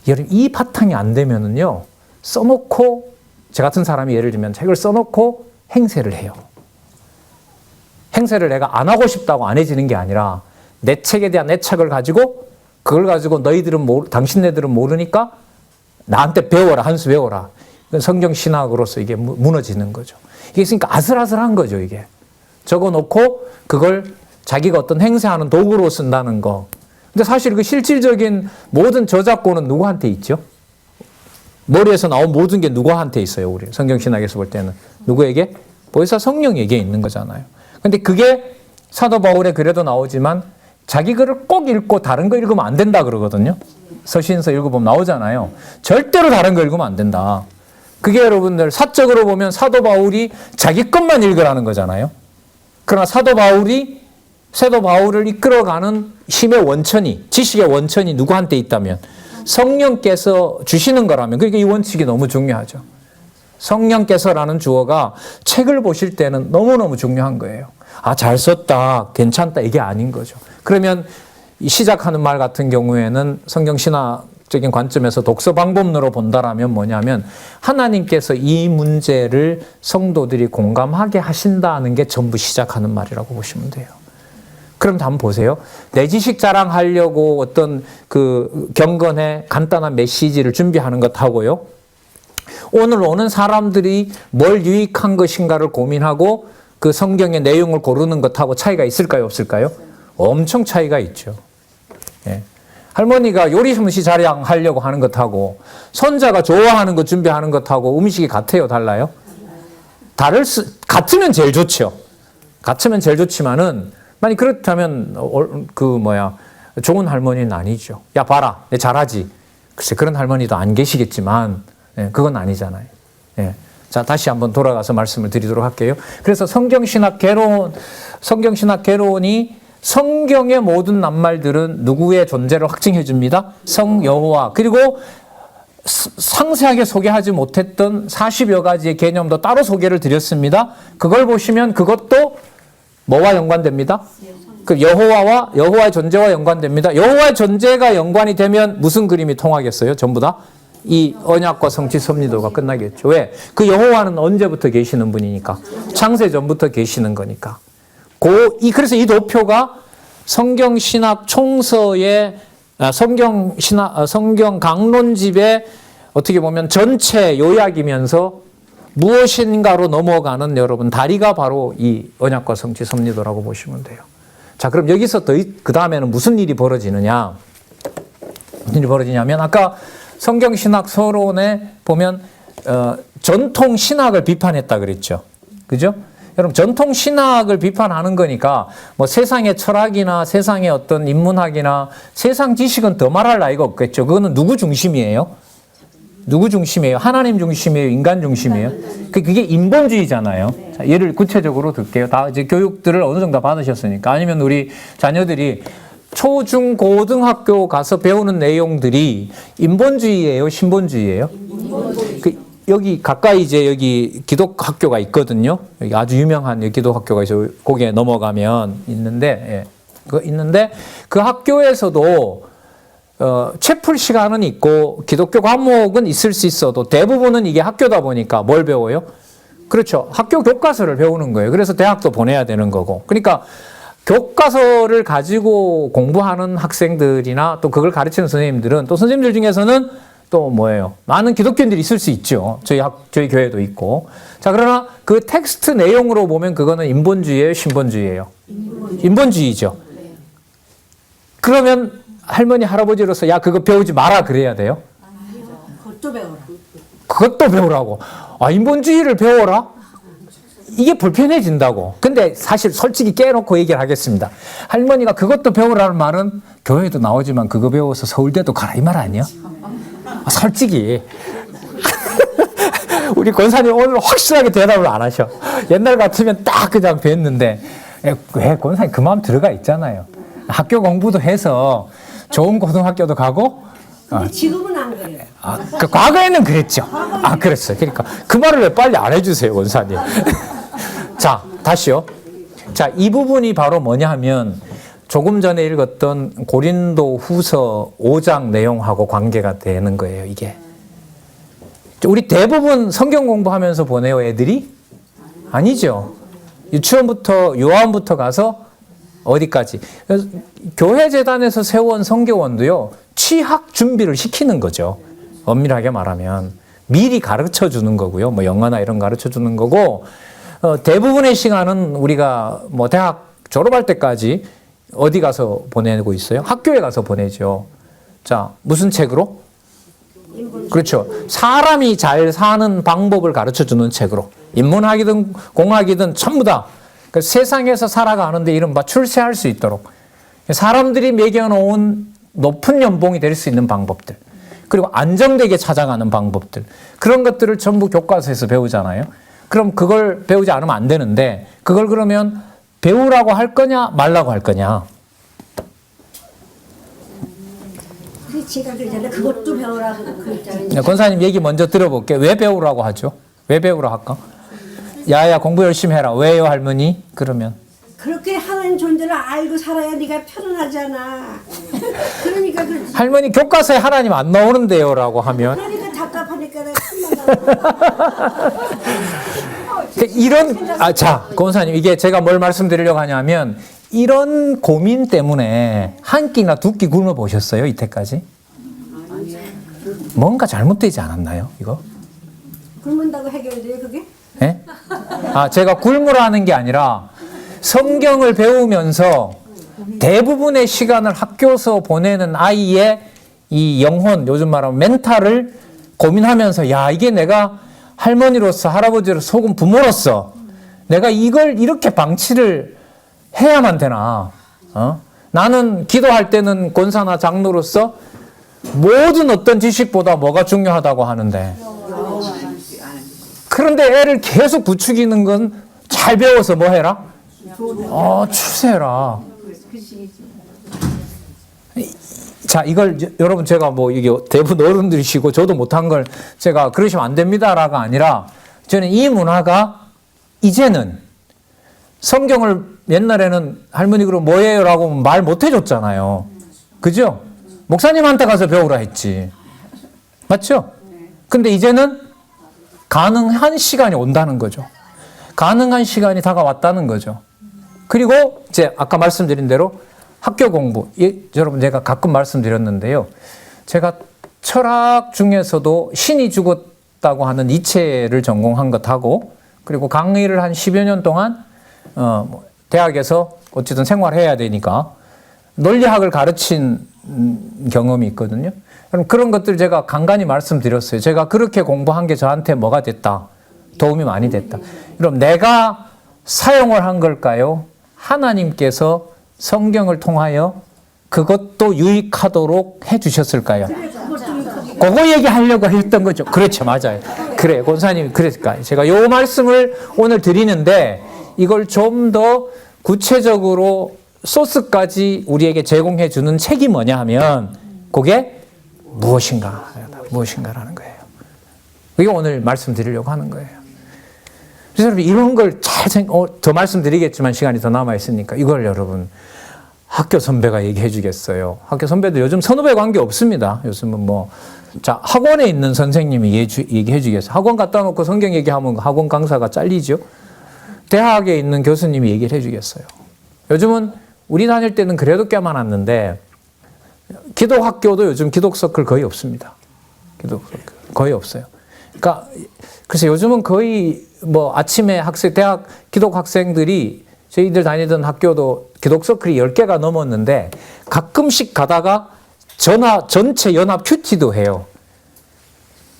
여러분 이 바탕이 안 되면은요 써놓고 저 같은 사람이 예를 들면 책을 써놓고 행세를 해요. 행세를 내가 안 하고 싶다고 안 해지는 게 아니라 내 책에 대한 애착을 가지고 그걸 가지고 당신네들은 모르니까 나한테 배워라, 한 수 배워라. 성경 신학으로서 이게 무너지는 거죠. 이게 있으니까 아슬아슬한 거죠, 이게. 적어놓고 그걸 자기가 어떤 행세하는 도구로 쓴다는 거. 근데 사실 그 실질적인 모든 저작권은 누구한테 있죠? 머리에서 나온 모든 게 누구한테 있어요, 우리 성경 신학에서 볼 때는. 누구에게? 보혜사 성령에게 있는 거잖아요. 근데 그게 사도 바울의 글에도 나오지만 자기 글을 꼭 읽고 다른 거 읽으면 안 된다 그러거든요. 서신서 읽어보면 나오잖아요. 절대로 다른 거 읽으면 안 된다. 그게 여러분들 사적으로 보면 사도 바울이 자기 것만 읽으라는 거잖아요. 그러나 사도 바울을 이끌어가는 힘의 원천이, 지식의 원천이 누구한테 있다면 성령께서 주시는 거라면, 그러니까 이 원칙이 너무 중요하죠. 성령께서라는 주어가 책을 보실 때는 너무너무 중요한 거예요. 아, 잘 썼다, 괜찮다, 이게 아닌 거죠. 그러면 시작하는 말 같은 경우에는 성경 신학적인 관점에서 독서 방법론으로 본다라면 뭐냐면 하나님께서 이 문제를 성도들이 공감하게 하신다는 게 전부 시작하는 말이라고 보시면 돼요. 그럼 한번 보세요. 내 지식 자랑하려고 어떤 그 경건의 간단한 메시지를 준비하는 것하고요. 오늘 오는 사람들이 뭘 유익한 것인가를 고민하고 그 성경의 내용을 고르는 것하고 차이가 있을까요, 없을까요? 엄청 차이가 있죠. 예. 할머니가 요리 솜씨 자랑하려고 하는 것하고 손자가 좋아하는 것 준비하는 것하고 음식이 같아요, 달라요? 같으면 제일 좋죠. 같으면 제일 좋지만은 만약 그렇다면 좋은 할머니는 아니죠. 야 봐라, 내 잘하지. 글쎄 그런 할머니도 안 계시겠지만 그건 아니잖아요. 예. 자, 다시 한번 돌아가서 말씀을 드리도록 할게요. 그래서 성경신학 개론이 성경의 모든 낱말들은 누구의 존재를 확증해 줍니다. 성 여호와. 그리고 상세하게 소개하지 못했던 40여 가지의 개념도 따로 소개를 드렸습니다. 그걸 보시면 그것도 뭐와 연관됩니다? 그 여호와의 존재와 연관됩니다. 여호와의 존재가 연관이 되면 무슨 그림이 통하겠어요? 전부 다? 이 언약과 성취 섭리도가 끝나겠죠. 왜? 그 여호와는 언제부터 계시는 분이니까. 창세 전부터 계시는 거니까. 그래서 이 도표가 성경신학 총서의 성경 강론집의 어떻게 보면 전체 요약이면서 무엇인가로 넘어가는 여러분 다리가 바로 이 언약과 성취 섭리도라고 보시면 돼요. 자, 그럼 여기서 그 다음에는 무슨 일이 벌어지느냐? 무슨 일이 벌어지냐면 아까 성경신학 서론에 보면 전통 신학을 비판했다 그랬죠. 그죠? 여러분 전통 신학을 비판하는 거니까 뭐 세상의 철학이나 세상의 어떤 인문학이나 세상 지식은 더 말할 나위가 없겠죠. 그거는 누구 중심이에요? 누구 중심이에요? 하나님 중심이에요? 인간 중심이에요? 그게 인본주의잖아요. 자, 예를 구체적으로 들게요. 다 이제 교육들을 어느 정도 받으셨으니까. 아니면 우리 자녀들이 초, 중, 고등학교 가서 배우는 내용들이 인본주의예요? 신본주의예요? 여기 가까이 이제 여기 기독학교가 있거든요. 여기 아주 유명한 기독학교가 있어요. 거기에 넘어가면 있는데, 그 학교에서도 채플 시간은 있고 기독교 과목은 있을 수 있어도 대부분은 이게 학교다 보니까 뭘 배워요? 그렇죠. 학교 교과서를 배우는 거예요. 그래서 대학도 보내야 되는 거고. 그러니까 교과서를 가지고 공부하는 학생들이나 또 그걸 가르치는 선생님들은 또 선생님들 중에서는 또 뭐예요? 많은 기독교인들이 있을 수 있죠. 저희 교회도 있고. 자, 그러나 그 텍스트 내용으로 보면 그거는 인본주의예요? 신본주의예요? 인본주의죠. 그러면 할머니, 할아버지로서 야, 그거 배우지 마라 그래야 돼요? 그것도 배워라. 그것도 배우라고. 아, 인본주의를 배워라? 이게 불편해진다고. 근데 사실 솔직히 깨놓고 얘기를 하겠습니다. 할머니가 그것도 배우라는 말은 교회도 나오지만 그거 배워서 서울대도 가라 이 말 아니야? 솔직히. 우리 권사님 오늘 확실하게 대답을 안 하셔. 옛날 같으면 딱 그냥 뵀는데 왜 권사님 그 마음 들어가 있잖아요. 학교 공부도 해서 좋은 고등학교도 가고. 근데 지금은 안 그래요. 그 과거에는 그랬죠. 그랬어요. 그러니까 그 말을 왜 빨리 안 해주세요, 권사님. 자, 다시요. 자, 이 부분이 바로 뭐냐 하면 조금 전에 읽었던 고린도 후서 5장 내용하고 관계가 되는 거예요, 이게. 우리 대부분 성경 공부하면서 보내요, 애들이? 아니죠. 유치원부터, 요한부터 가서 어디까지? 교회 재단에서 세운 성교원도요, 취학 준비를 시키는 거죠. 엄밀하게 말하면. 미리 가르쳐 주는 거고요. 뭐 영어나 이런 거 가르쳐 주는 거고, 대부분의 시간은 우리가 뭐 대학 졸업할 때까지 어디 가서 보내고 있어요? 학교에 가서 보내죠. 자, 무슨 책으로? 그렇죠. 사람이 잘 사는 방법을 가르쳐 주는 책으로. 인문학이든 공학이든 전부 다. 그러니까 세상에서 살아가는데 이른바 출세할 수 있도록. 사람들이 매겨놓은 높은 연봉이 될 수 있는 방법들. 그리고 안정되게 찾아가는 방법들. 그런 것들을 전부 교과서에서 배우잖아요. 그럼 그걸 배우지 않으면 안 되는데 그걸 그러면 배우라고 할 거냐 말라고 할 거냐. 제가 그러잖아요. 그것도 배우라고 그랬잖아요. 권사님 얘기 먼저 들어볼게요. 왜 배우라고 하죠? 왜 배우라 할까? 야야 공부 열심히 해라. 왜요 할머니? 그러면 그렇게 하나님 존재를 알고 살아야 네가 편안하잖아. 그러니까 그렇지. 할머니 교과서에 하나님 안 나오는데요 라고 하면 그러니까 답답하니까 내가 참는다. 자, 권사님 이게 제가 뭘 말씀드리려고 하냐면 이런 고민 때문에 한 끼나 두 끼 굶어 보셨어요 이때까지? 뭔가 잘못되지 않았나요 이거? 굶는다고 해결돼요 그게? 네? 제가 굶으라는 게 아니라 성경을 배우면서 대부분의 시간을 학교에서 보내는 아이의 이 영혼, 요즘 말하면 멘탈을 고민하면서 야, 이게 내가 할머니로서 할아버지로서 혹은 부모로서 내가 이걸 이렇게 방치를 해야만 되나? 나는 기도할 때는 권사나 장로로서 모든 어떤 지식보다 뭐가 중요하다고 하는데 그런데 애를 계속 부추기는 건 잘 배워서 뭐 해라? 추세라. 자, 이걸 여러분 제가 뭐 이게 대부분 어른들이시고 저도 못한 걸 제가 그러시면 안 됩니다라가 아니라 저는 이 문화가 이제는 성경을 옛날에는 할머니 그럼 뭐예요? 라고 말 못 해줬잖아요. 그죠? 목사님한테 가서 배우라 했지. 맞죠? 근데 이제는 가능한 시간이 온다는 거죠. 가능한 시간이 다가왔다는 거죠. 그리고 이제 아까 말씀드린 대로 학교 공부. 여러분 제가 가끔 말씀드렸는데요. 제가 철학 중에서도 신이 죽었다고 하는 니체를 전공한 것하고 그리고 강의를 한 10여 년 동안 대학에서 어쨌든 생활해야 되니까 논리학을 가르친 경험이 있거든요. 그럼 그런 것들 제가 간간히 말씀드렸어요. 제가 그렇게 공부한 게 저한테 뭐가 됐다. 도움이 많이 됐다. 그럼 내가 사용을 한 걸까요? 하나님께서 성경을 통하여 그것도 유익하도록 해 주셨을까요? 그거 얘기하려고 했던 거죠. 그렇죠. 맞아요. 그래. 권사님이 그랬을까요? 제가 요 말씀을 오늘 드리는데 이걸 좀 더 구체적으로 소스까지 우리에게 제공해 주는 책이 뭐냐 하면 그게 무엇인가라는 거예요. 이게 오늘 말씀드리려고 하는 거예요. 그래서 여러분 이런 걸 더 말씀드리겠지만 시간이 더 남아있으니까 이걸 여러분 학교 선배가 얘기해 주겠어요. 학교 선배들 요즘 선후배 관계 없습니다. 요즘은 학원에 있는 선생님이 얘기해 주겠어요. 학원 갖다 놓고 성경 얘기하면 학원 강사가 잘리죠. 대학에 있는 교수님이 얘기를 해 주겠어요. 요즘은 우리 다닐 때는 그래도 꽤 많았는데 기독학교도 요즘 기독서클 거의 없습니다. 기독서클 거의 없어요. 그러니까 그래서 요즘은 거의 아침에 대학 기독 학생들이 저희들 다니던 학교도 기독서클이 10개가 넘었는데 가끔씩 가다가 전체 연합 큐티도 해요.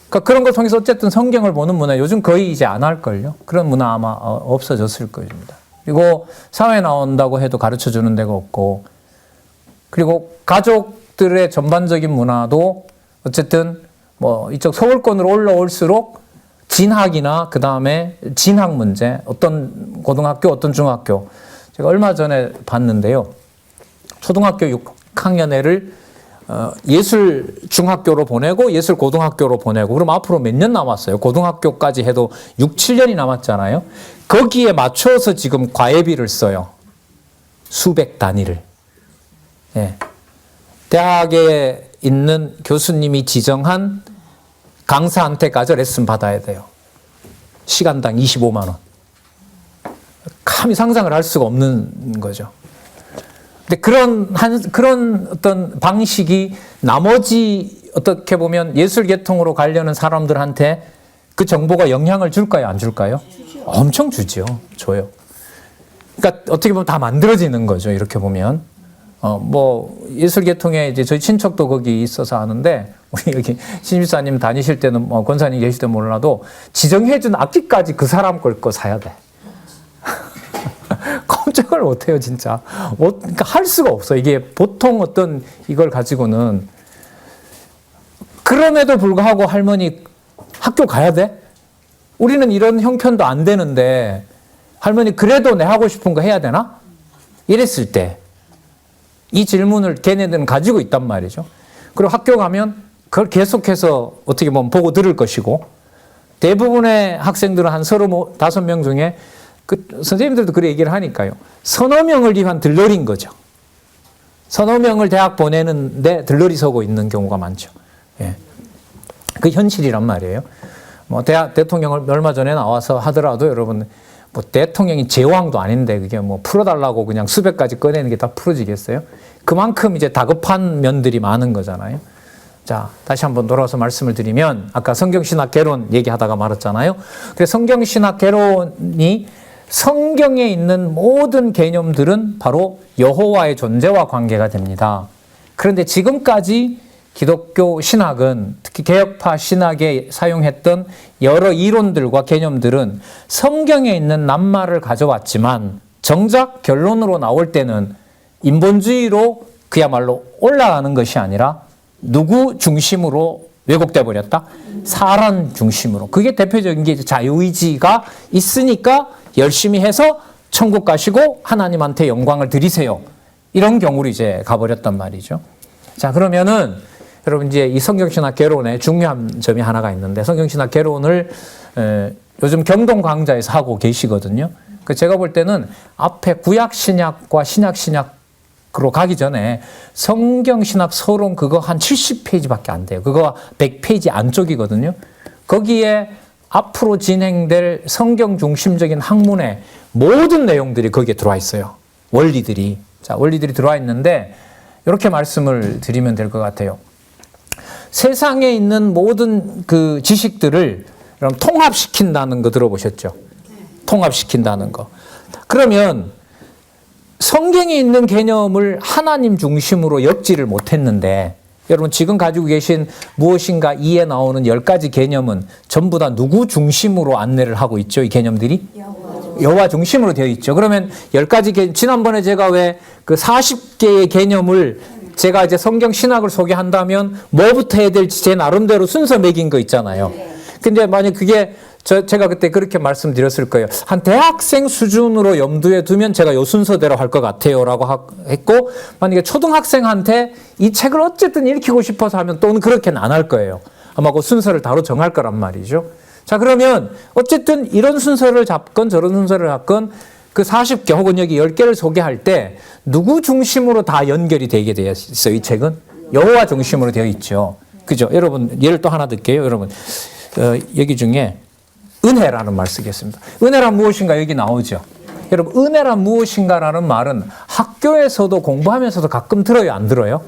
그러니까 그런 걸 통해서 어쨌든 성경을 보는 문화 요즘 거의 이제 안 할걸요. 그런 문화 아마 없어졌을 겁니다. 그리고 사회 나온다고 해도 가르쳐 주는 데가 없고 그리고 가족들의 전반적인 문화도 어쨌든 이쪽 서울권으로 올라올수록 진학이나 그 다음에 진학 문제 어떤 고등학교 어떤 중학교 제가 얼마 전에 봤는데요. 초등학교 6학년 애를 예술 중학교로 보내고 예술 고등학교로 보내고 그럼 앞으로 몇 년 남았어요? 고등학교까지 해도 6, 7년이 남았잖아요. 거기에 맞춰서 지금 과외비를 써요. 수백 단위를. 예. 대학에 있는 교수님이 지정한 강사한테 가서 레슨 받아야 돼요. 시간당 25만 원. 감히 상상을 할 수가 없는 거죠. 근데 그런 어떤 방식이 나머지 어떻게 보면 예술 계통으로 가려는 사람들한테 그 정보가 영향을 줄까요? 안 줄까요? 엄청 주죠. 줘요. 그러니까 어떻게 보면 다 만들어지는 거죠. 이렇게 보면. 예술 계통에 이제 저희 친척도 거기 있어서 아는데, 우리 여기 신집사님 다니실 때는, 권사님 계실 때 몰라도 지정해준 악기까지 그 사람 걸 거 사야 돼. 꼼짝을 못 해요, 진짜. 그러니까 할 수가 없어. 이게 보통 어떤 이걸 가지고는. 그럼에도 불구하고 할머니 학교 가야 돼? 우리는 이런 형편도 안 되는데, 할머니 그래도 내 하고 싶은 거 해야 되나? 이랬을 때. 이 질문을 걔네들은 가지고 있단 말이죠. 그리고 학교 가면 그걸 계속해서 어떻게 보면 보고 들을 것이고 대부분의 학생들은 한 35명 중에 선생님들도 그래 얘기를 하니까요. 서너 명을 위한 들러리인 거죠. 서너 명을 대학 보내는데 들러리 서고 있는 경우가 많죠. 예. 그 현실이란 말이에요. 대학 대통령을 얼마 전에 나와서 하더라도 여러분 대통령이 제왕도 아닌데 그게 풀어달라고 그냥 수백 가지 꺼내는 게 다 풀어지겠어요? 그만큼 이제 다급한 면들이 많은 거잖아요. 자, 다시 한번 돌아와서 말씀을 드리면 아까 성경신학 개론 얘기하다가 말았잖아요. 그래서 성경신학 개론이 성경에 있는 모든 개념들은 바로 여호와의 존재와 관계가 됩니다. 그런데 지금까지 기독교 신학은 특히 개혁파 신학에 사용했던 여러 이론들과 개념들은 성경에 있는 낱말을 가져왔지만 정작 결론으로 나올 때는 인본주의로 그야말로 올라가는 것이 아니라 누구 중심으로 왜곡돼 버렸다? 사람 중심으로. 그게 대표적인 게 이제 자유의지가 있으니까 열심히 해서 천국 가시고 하나님한테 영광을 드리세요. 이런 경우로 이제 가버렸단 말이죠. 자, 그러면은 여러분 이제 이 성경신학 개론에 중요한 점이 하나가 있는데, 성경신학 개론을 요즘 경동강좌에서 하고 계시거든요. 그 제가 볼 때는 앞에 구약신약과 신약신약으로 가기 전에 성경신학 서론 그거 한 70페이지밖에 안 돼요. 그거 100페이지 안쪽이거든요. 거기에 앞으로 진행될 성경 중심적인 학문의 모든 내용들이 거기에 들어와 있어요. 원리들이. 자, 원리들이 들어와 있는데 이렇게 말씀을 드리면 될 것 같아요. 세상에 있는 모든 그 지식들을 그럼 통합시킨다는 거 들어보셨죠? 통합시킨다는 거. 그러면 성경에 있는 개념을 하나님 중심으로 엮지를 못했는데, 여러분 지금 가지고 계신 무엇인가 2에 나오는 10가지 개념은 전부 다 누구 중심으로 안내를 하고 있죠? 이 개념들이? 여호와 중심으로 되어 있죠. 그러면 10가지 지난번에 제가 왜 그 40개의 개념을 제가 이제 성경 신학을 소개한다면 뭐부터 해야 될지 제 나름대로 순서 매긴 거 있잖아요. 근데 만약 그게 제가 그때 그렇게 말씀드렸을 거예요. 한 대학생 수준으로 염두에 두면 제가 요 순서대로 할 것 같아요 라고 했고, 만약에 초등학생한테 이 책을 어쨌든 읽히고 싶어서 하면 또는 그렇게는 안 할 거예요. 아마 그 순서를 바로 정할 거란 말이죠. 자, 그러면 어쨌든 이런 순서를 잡건 저런 순서를 잡건 그 40개 혹은 여기 10개를 소개할 때 누구 중심으로 다 연결이 되게 되어 있어요. 이 책은 여호와 중심으로 되어 있죠. 그죠? 여러분 예를 또 하나 들게요. 여러분 여기 중에 은혜라는 말 쓰겠습니다. 은혜란 무엇인가 여기 나오죠. 여러분 은혜란 무엇인가라는 말은 학교에서도 공부하면서도 가끔 들어요, 안 들어요?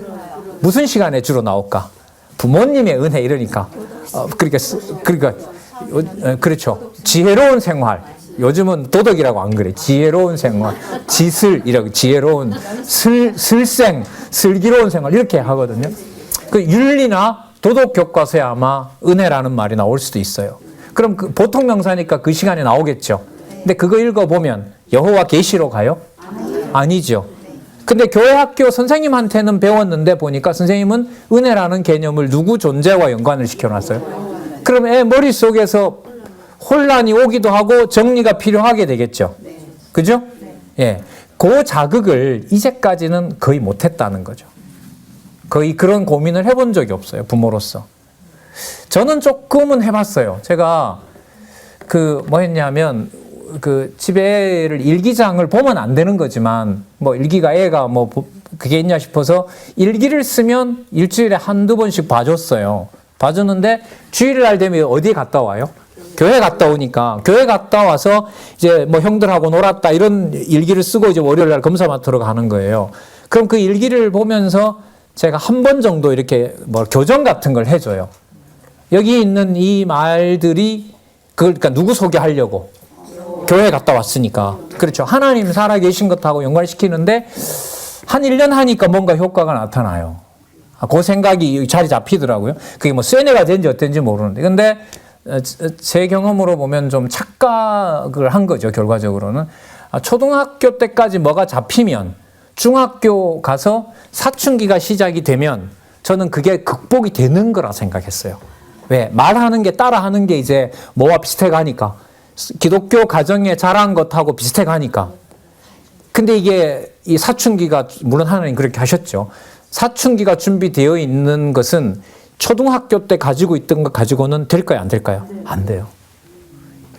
무슨 시간에 주로 나올까? 부모님의 은혜 이러니까. 그러니까 그렇죠. 지혜로운 생활. 요즘은 도덕이라고 안 그래. 지혜로운 생활, 지슬이라고, 지혜로운 슬생, 슬기로운 생활 이렇게 하거든요. 그 윤리나 도덕 교과서에 아마 은혜라는 말이 나올 수도 있어요. 그럼 그 보통 명사니까 그 시간에 나오겠죠. 근데 그거 읽어보면 여호와 계시로 가요? 아니죠. 근데 교회 학교 선생님한테는 배웠는데 보니까 선생님은 은혜라는 개념을 누구 존재와 연관을 시켜놨어요. 그럼 애 머릿속에서 혼란이 오기도 하고 정리가 필요하게 되겠죠. 그죠? 예. 그 자극을 이제까지는 거의 못했다는 거죠. 거의 그런 고민을 해본 적이 없어요. 부모로서. 저는 조금은 해봤어요. 제가 뭐 했냐면 집에 애를 일기장을 보면 안 되는 거지만 뭐 일기가 애가 뭐 그게 있냐 싶어서 일기를 쓰면 일주일에 한두 번씩 봐줬어요. 봐줬는데 주일날 되면 어디에 갔다 와요? 교회 갔다 오니까 교회 갔다 와서 이제 뭐 형들하고 놀았다 이런 일기를 쓰고 이제 월요일날 검사 맡으러 가는 거예요. 그럼 그 일기를 보면서 제가 한 번 정도 이렇게 뭐 교정 같은 걸 해줘요. 여기 있는 이 말들이 그러니까 누구 소개하려고? 교회 갔다 왔으니까. 그렇죠. 하나님 살아계신 것하고 연관시키는데 한 1년 하니까 뭔가 효과가 나타나요. 그 생각이 자리 잡히더라고요. 그게 뭐 쇠뇌가 된지 어땠는지 모르는데. 근데 제 경험으로 보면 좀 착각을 한 거죠. 결과적으로는. 초등학교 때까지 뭐가 잡히면 중학교 가서 사춘기가 시작이 되면 저는 그게 극복이 되는 거라 생각했어요. 왜? 말하는 게 따라하는 게 이제 뭐와 비슷해 가니까. 기독교 가정에 자란 것하고 비슷해 가니까. 근데 이게 이 사춘기가, 물론 하나님 그렇게 하셨죠. 사춘기가 준비되어 있는 것은 초등학교 때 가지고 있던 것 가지고는 될까요? 안 될까요? 안 돼요.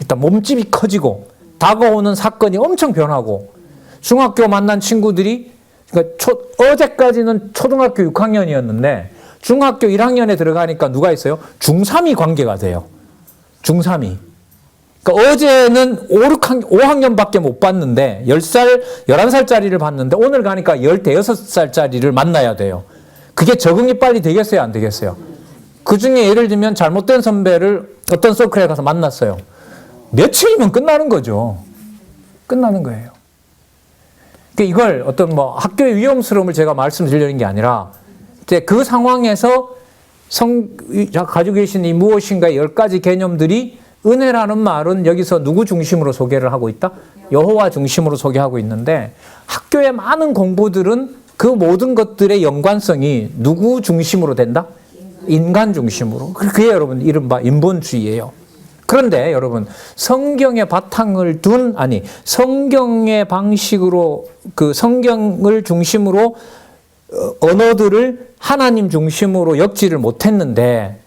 일단 몸집이 커지고 다가오는 사건이 엄청 변하고 중학교 만난 친구들이 그러니까 어제까지는 초등학교 6학년이었는데 중학교 1학년에 들어가니까 누가 있어요? 중3이 관계가 돼요. 중3이. 그러니까 어제는 5학년밖에 못 봤는데 10살, 11살짜리를 봤는데 오늘 가니까 15살짜리를 만나야 돼요. 그게 적응이 빨리 되겠어요? 안 되겠어요? 그 중에 예를 들면 잘못된 선배를 어떤 서클에 가서 만났어요. 며칠이면 끝나는 거죠. 끝나는 거예요. 그러니까 이걸 어떤 뭐 학교의 위험스러움을 제가 말씀드리려는 게 아니라 이제 그 상황에서 가지고 계신 이 무엇인가의 10가지 개념들이 은혜라는 말은 여기서 누구 중심으로 소개를 하고 있다? 여호와 중심으로 소개하고 있는데 학교의 많은 공부들은 그 모든 것들의 연관성이 누구 중심으로 된다? 인간 중심으로. 그게 여러분 이른바 인본주의예요. 그런데 여러분 성경의 바탕을 성경의 방식으로 그 성경을 중심으로 언어들을 하나님 중심으로 엮지를 못했는데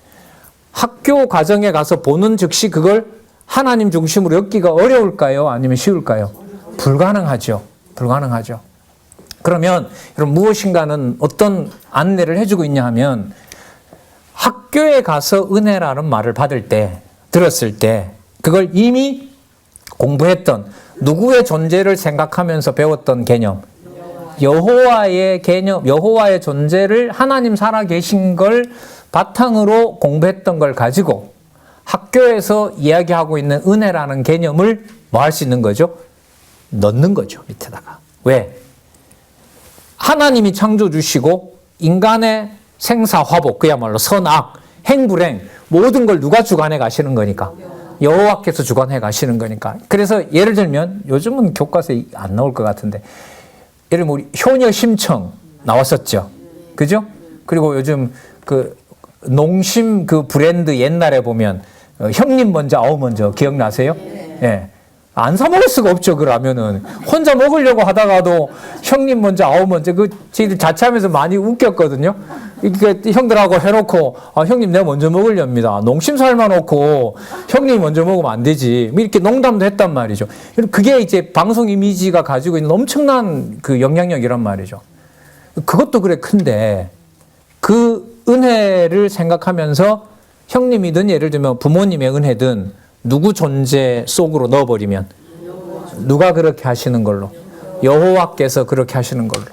학교 과정에 가서 보는 즉시 그걸 하나님 중심으로 엮기가 어려울까요? 아니면 쉬울까요? 불가능하죠. 불가능하죠. 그러면 여러분 무엇인가는 어떤 안내를 해주고 있냐 하면 학교에 가서 은혜라는 말을 들었을 때 그걸 이미 공부했던 누구의 존재를 생각하면서 배웠던 개념, 여호와의 개념, 여호와의 존재를 하나님 살아계신 걸 바탕으로 공부했던 걸 가지고 학교에서 이야기하고 있는 은혜라는 개념을 뭐 할 수 있는 거죠? 넣는 거죠, 밑에다가. 왜? 하나님이 창조 주시고 인간의 생사화복, 그야말로 선악, 행불행 모든 걸 누가 주관해 가시는 거니까? 여호와께서 주관해 가시는 거니까. 그래서 예를 들면 요즘은 교과서에 안 나올 것 같은데 예를 들면 우리 효녀 심청 나왔었죠. 그죠? 그리고 요즘 그 농심 그 브랜드 옛날에 보면 형님 먼저 아우 먼저 기억나세요? 예. 안 사 먹을 수가 없죠. 그러면은 혼자 먹으려고 하다가도 형님 먼저 아우 먼저 그 저희들 자취하면서 많이 웃겼거든요. 이게 형들하고 해놓고 형님 내가 먼저 먹으렵니다. 농심 삶아놓고 형님이 먼저 먹으면 안 되지. 이렇게 농담도 했단 말이죠. 그게 이제 방송 이미지가 가지고 있는 엄청난 그 영향력이란 말이죠. 그것도 그래 큰데 그 은혜를 생각하면서 형님이든 예를 들면 부모님의 은혜든 누구 존재 속으로 넣어버리면 누가 그렇게 하시는 걸로? 여호와께서 그렇게 하시는 걸로.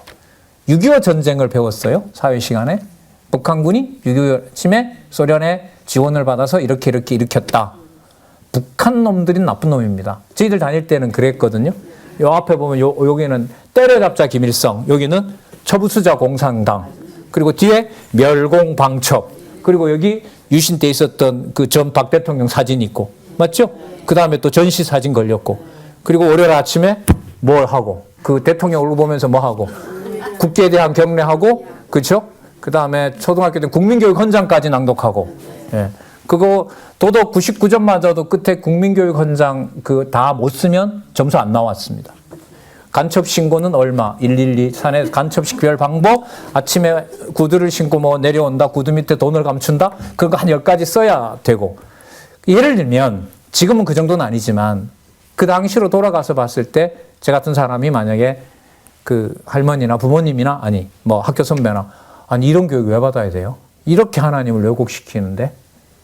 6.25 전쟁을 배웠어요. 사회 시간에. 북한군이 6.25 침에 소련의 지원을 받아서 이렇게 일으켰다. 북한 놈들이 나쁜 놈입니다. 저희들 다닐 때는 그랬거든요. 요 앞에 보면 여기는 때려잡자 김일성, 여기는 처부수자 공산당, 그리고 뒤에 멸공방첩, 그리고 여기 유신 때 있었던 그 전 박 대통령 사진 있고, 맞죠? 그 다음에 또 전시 사진 걸렸고, 그리고 월요일 아침에 뭘 하고, 그 대통령 얼굴 보면서 뭐 하고, 국기에 대한 경례하고, 그렇죠? 그 다음에 초등학교 때 국민교육 헌장까지 낭독하고, 예. 그거 도덕 99점 맞아도 끝에 국민교육 헌장 그 다 못 쓰면 점수 안 나왔습니다. 간첩 신고는 얼마? 112 산에 간첩 식별 방법, 아침에 구두를 신고 뭐 내려온다, 구두 밑에 돈을 감춘다, 그거 한 10가지 써야 되고. 예를 들면 지금은 그 정도는 아니지만 그 당시로 돌아가서 봤을 때 제 같은 사람이 만약에 그 할머니나 부모님이나 아니 뭐 학교 선배나 아니 이런 교육 왜 받아야 돼요? 이렇게 하나님을 왜곡시키는데.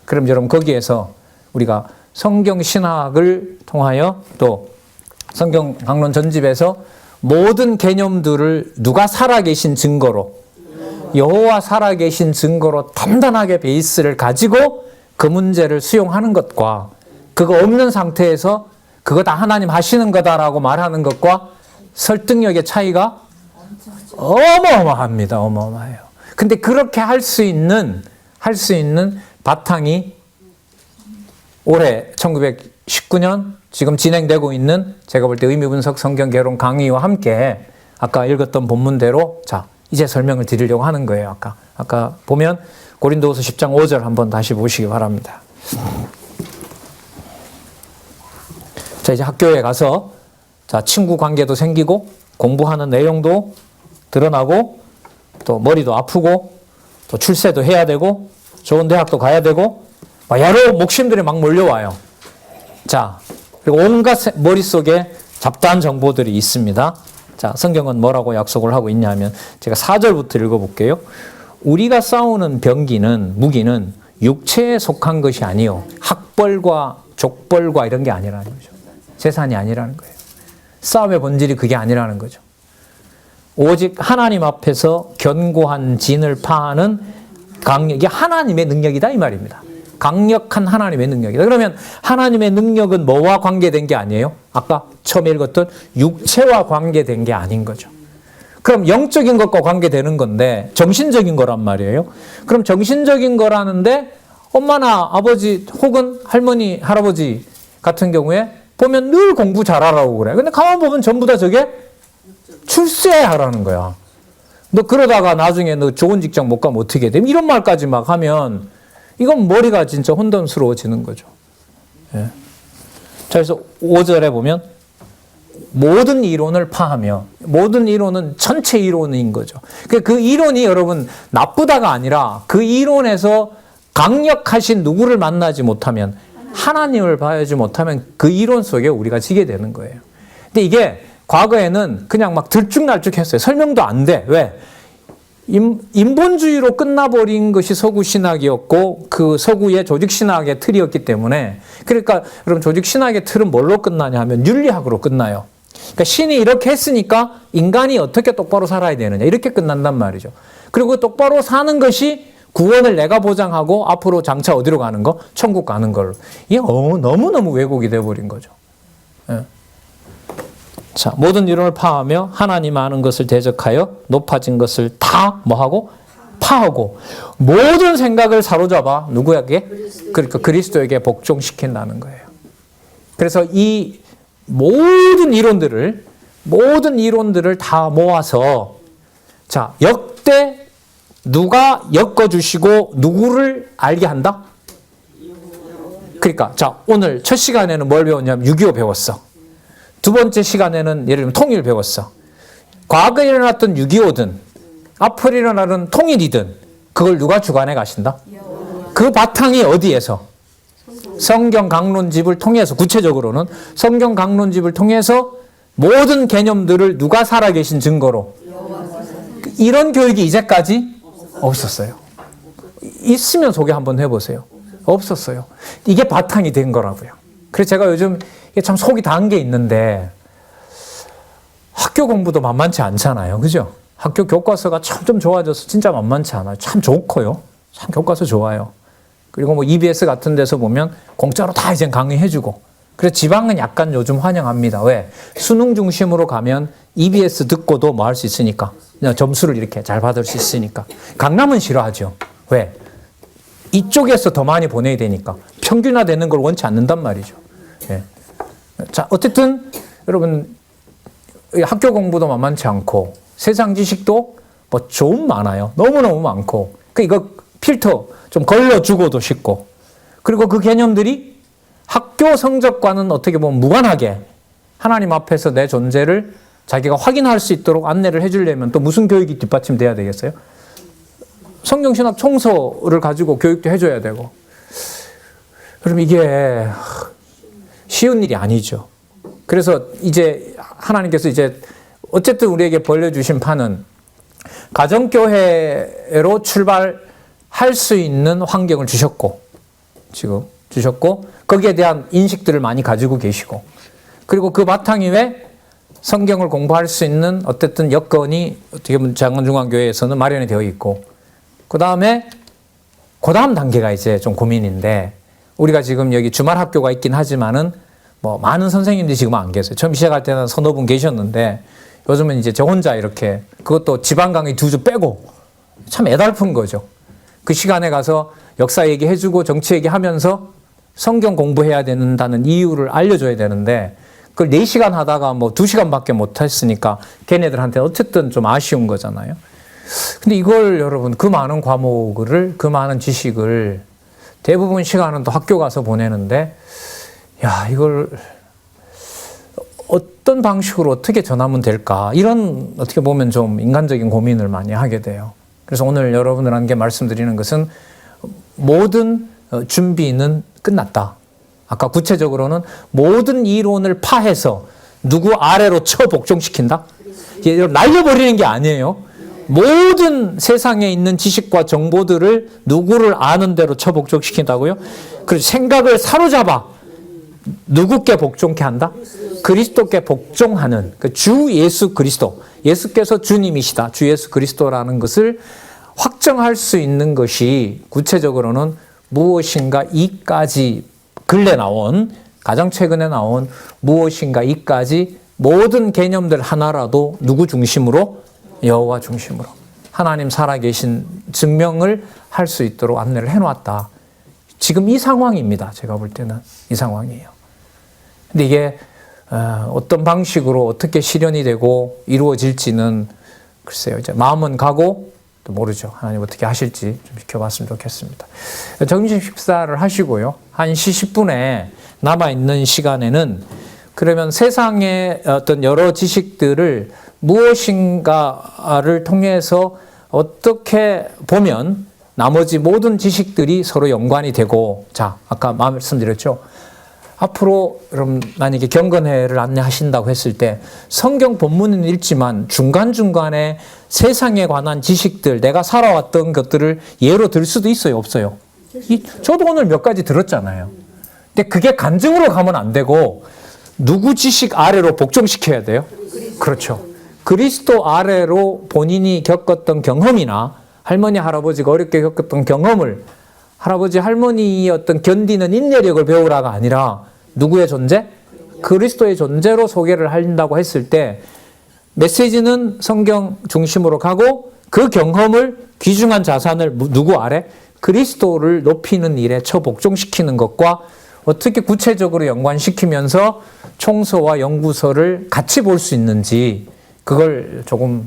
그럼 여러분 거기에서 우리가 성경 신학을 통하여 또 성경 강론 전집에서 모든 개념들을 누가 살아계신 증거로, 여호와 살아계신 증거로 단단하게 베이스를 가지고 그 문제를 수용하는 것과 그거 없는 상태에서 그거 다 하나님 하시는 거다라고 말하는 것과 설득력의 차이가 어마어마합니다. 어마어마해요. 근데 그렇게 할 수 있는 바탕이 올해 1919년 지금 진행되고 있는 제가 볼 때 의미분석 성경 개론 강의와 함께 아까 읽었던 본문대로 자 이제 설명을 드리려고 하는 거예요. 아까 보면 고린도후서 10장 5절 한번 다시 보시기 바랍니다. 자 이제 학교에 가서 자 친구 관계도 생기고 공부하는 내용도 드러나고 또 머리도 아프고 또 출세도 해야 되고 좋은 대학도 가야 되고 여러 목심들이 막 몰려와요. 자 그리고 온갖 머릿속에 잡다한 정보들이 있습니다. 자 성경은 뭐라고 약속을 하고 있냐면 제가 4절부터 읽어볼게요. 우리가 싸우는 무기는 육체에 속한 것이 아니요 학벌과 족벌과 이런 게 아니라는 거죠. 재산이 아니라는 거예요. 싸움의 본질이 그게 아니라는 거죠. 오직 하나님 앞에서 견고한 진을 파하는 강력이 하나님의 능력이다 이 말입니다. 강력한 하나님의 능력이다. 그러면 하나님의 능력은 뭐와 관계된 게 아니에요? 아까 처음에 읽었던 육체와 관계된 게 아닌 거죠. 그럼 영적인 것과 관계되는 건데 정신적인 거란 말이에요. 그럼 정신적인 거라는데 엄마나 아버지 혹은 할머니, 할아버지 같은 경우에 보면 늘 공부 잘하라고 그래. 근데 가만 보면 전부 다 저게 출세하라는 거야. 너 그러다가 나중에 너 좋은 직장 못 가면 어떻게 돼? 이런 말까지 막 하면 이건 머리가 진짜 혼돈스러워지는 거죠. 예. 자, 그래서 5절에 보면 모든 이론을 파하며, 모든 이론은 전체 이론인 거죠. 그 이론이 여러분 나쁘다가 아니라 그 이론에서 강력하신 누구를 만나지 못하면, 하나님을 봐야지 못하면 그 이론 속에 우리가 지게 되는 거예요. 근데 이게 과거에는 그냥 막 들쭉날쭉했어요. 설명도 안 돼. 왜? 인본주의로 끝나버린 것이 서구 신학이었고 그 서구의 조직 신학의 틀이었기 때문에, 그러니까 여러분 조직 신학의 틀은 뭘로 끝나냐 하면 윤리학으로 끝나요. 그러니까 신이 이렇게 했으니까 인간이 어떻게 똑바로 살아야 되느냐 이렇게 끝난단 말이죠. 그리고 똑바로 사는 것이 구원을 내가 보장하고 앞으로 장차 어디로 가는 거? 천국 가는 걸로. 이게 너무너무 왜곡이 되어버린 거죠. 예. 자, 모든 이론을 파하며 하나님 아는 것을 대적하여 높아진 것을 다 뭐하고? 파하고 모든 생각을 사로잡아 누구에게? 그러니까 그리스도에게 복종시킨다는 거예요. 그래서 이 모든 이론들을 다 모아서, 자, 역대 누가 엮어주시고 누구를 알게 한다? 그러니까 자, 오늘 첫 시간에는 뭘 배웠냐면 6.25 배웠어. 두 번째 시간에는 예를 들면 통일 배웠어. 과거에 일어났던 6.25든 앞으로 일어나는 통일이든 그걸 누가 주관해 가신다? 그 바탕이 어디에서? 성경 강론집을 통해서, 구체적으로는 성경 강론집을 통해서 모든 개념들을 누가 살아계신 증거로, 이런 교육이 이제까지 없었어요. 있으면 소개 한번 해보세요. 없었어요. 이게 바탕이 된 거라고요. 그래서 제가 요즘 이게 참 속이 단 게 있는데, 학교 공부도 만만치 않잖아요. 그죠? 학교 교과서가 좀 좋아져서 진짜 만만치 않아요. 참 좋고요. 참 교과서 좋아요. 그리고 뭐 EBS 같은 데서 보면 공짜로 다 이제 강의해주고. 그래서 지방은 약간 요즘 환영합니다. 왜? 수능 중심으로 가면 EBS 듣고도 뭐 할 수 있으니까. 그냥 점수를 이렇게 잘 받을 수 있으니까. 강남은 싫어하죠. 왜? 이쪽에서 더 많이 보내야 되니까. 평균화되는 걸 원치 않는단 말이죠. 예. 자, 어쨌든 여러분 학교 공부도 만만치 않고 세상 지식도 뭐 좀 많아요. 너무너무 많고. 이거 필터 좀 걸러주고도 싶고. 그리고 그 개념들이 학교 성적과는 어떻게 보면 무관하게 하나님 앞에서 내 존재를 자기가 확인할 수 있도록 안내를 해주려면 또 무슨 교육이 뒷받침돼야 되겠어요? 성경신학 총서를 가지고 교육도 해줘야 되고. 그럼 이게 쉬운 일이 아니죠. 그래서 이제 하나님께서 이제 어쨌든 우리에게 벌려주신 판은 가정교회로 출발할 수 있는 환경을 주셨고, 지금 주셨고, 거기에 대한 인식들을 많이 가지고 계시고, 그리고 그 바탕 위에 성경을 공부할 수 있는 어쨌든 여건이 어떻게 보면 장안중앙교회에서는 마련이 되어 있고, 그 다음 단계가 이제 좀 고민인데, 우리가 지금 여기 주말 학교가 있긴 하지만은 뭐 많은 선생님들이 지금 안 계세요. 처음 시작할 때는 서너 분 계셨는데 요즘은 이제 저 혼자 이렇게, 그것도 지방 강의 2주 빼고, 참 애달픈 거죠. 그 시간에 가서 역사 얘기해주고 정치 얘기하면서 성경 공부해야 된다는 이유를 알려줘야 되는데 그걸 4시간 하다가 뭐 2시간밖에 못 했으니까 걔네들한테 어쨌든 좀 아쉬운 거잖아요. 근데 이걸 여러분 그 많은 과목을, 그 많은 지식을 대부분 시간은 또 학교 가서 보내는데, 야, 이걸 어떤 방식으로 어떻게 전하면 될까? 이런 어떻게 보면 좀 인간적인 고민을 많이 하게 돼요. 그래서 오늘 여러분들한테 말씀드리는 것은 모든 준비는 끝났다. 아까 구체적으로는 모든 이론을 파해서 누구 아래로 쳐 복종시킨다? 날려버리는 게 아니에요. 모든 세상에 있는 지식과 정보들을 누구를 아는 대로 쳐 복종시킨다고요? 그래서 생각을 사로잡아 누구께 복종케 한다? 그리스도께 복종하는 그 주 예수 그리스도, 예수께서 주님이시다, 주 예수 그리스도라는 것을 확정할 수 있는 것이 구체적으로는 무엇인가 이까지 근래 나온, 가장 최근에 나온 무엇인가 이까지 모든 개념들 하나라도 누구 중심으로? 여호와 중심으로 하나님 살아계신 증명을 할 수 있도록 안내를 해놓았다. 지금 이 상황입니다. 제가 볼 때는 이 상황이에요. 근데 이게 어떤 방식으로 어떻게 실현이 되고 이루어질지는 글쎄요, 이제 마음은 가고 또 모르죠. 하나님 어떻게 하실지 좀 지켜봤으면 좋겠습니다. 점심 식사를 하시고요. 1시 10분에 남아있는 시간에는 그러면 세상의 어떤 여러 지식들을 무엇인가를 통해서 어떻게 보면 나머지 모든 지식들이 서로 연관이 되고, 자, 아까 말씀드렸죠. 앞으로 여러분 만약에 경건회를 안내하신다고 했을 때 성경 본문은 읽지만 중간중간에 세상에 관한 지식들, 내가 살아왔던 것들을 예로 들 수도 있어요, 없어요? 저도 오늘 몇 가지 들었잖아요. 근데 그게 간증으로 가면 안 되고 누구 지식 아래로 복종시켜야 돼요? 그렇죠. 그리스도 아래로 본인이 겪었던 경험이나 할머니, 할아버지가 어렵게 겪었던 경험을 할아버지, 할머니의 어떤 견디는 인내력을 배우라가 아니라 누구의 존재? 그리스도의 존재로 소개를 한다고 했을 때 메시지는 성경 중심으로 가고 그 경험을 귀중한 자산을 누구 아래? 그리스도를 높이는 일에 처복종시키는 것과 어떻게 구체적으로 연관시키면서 총서와 연구서를 같이 볼 수 있는지 그걸 조금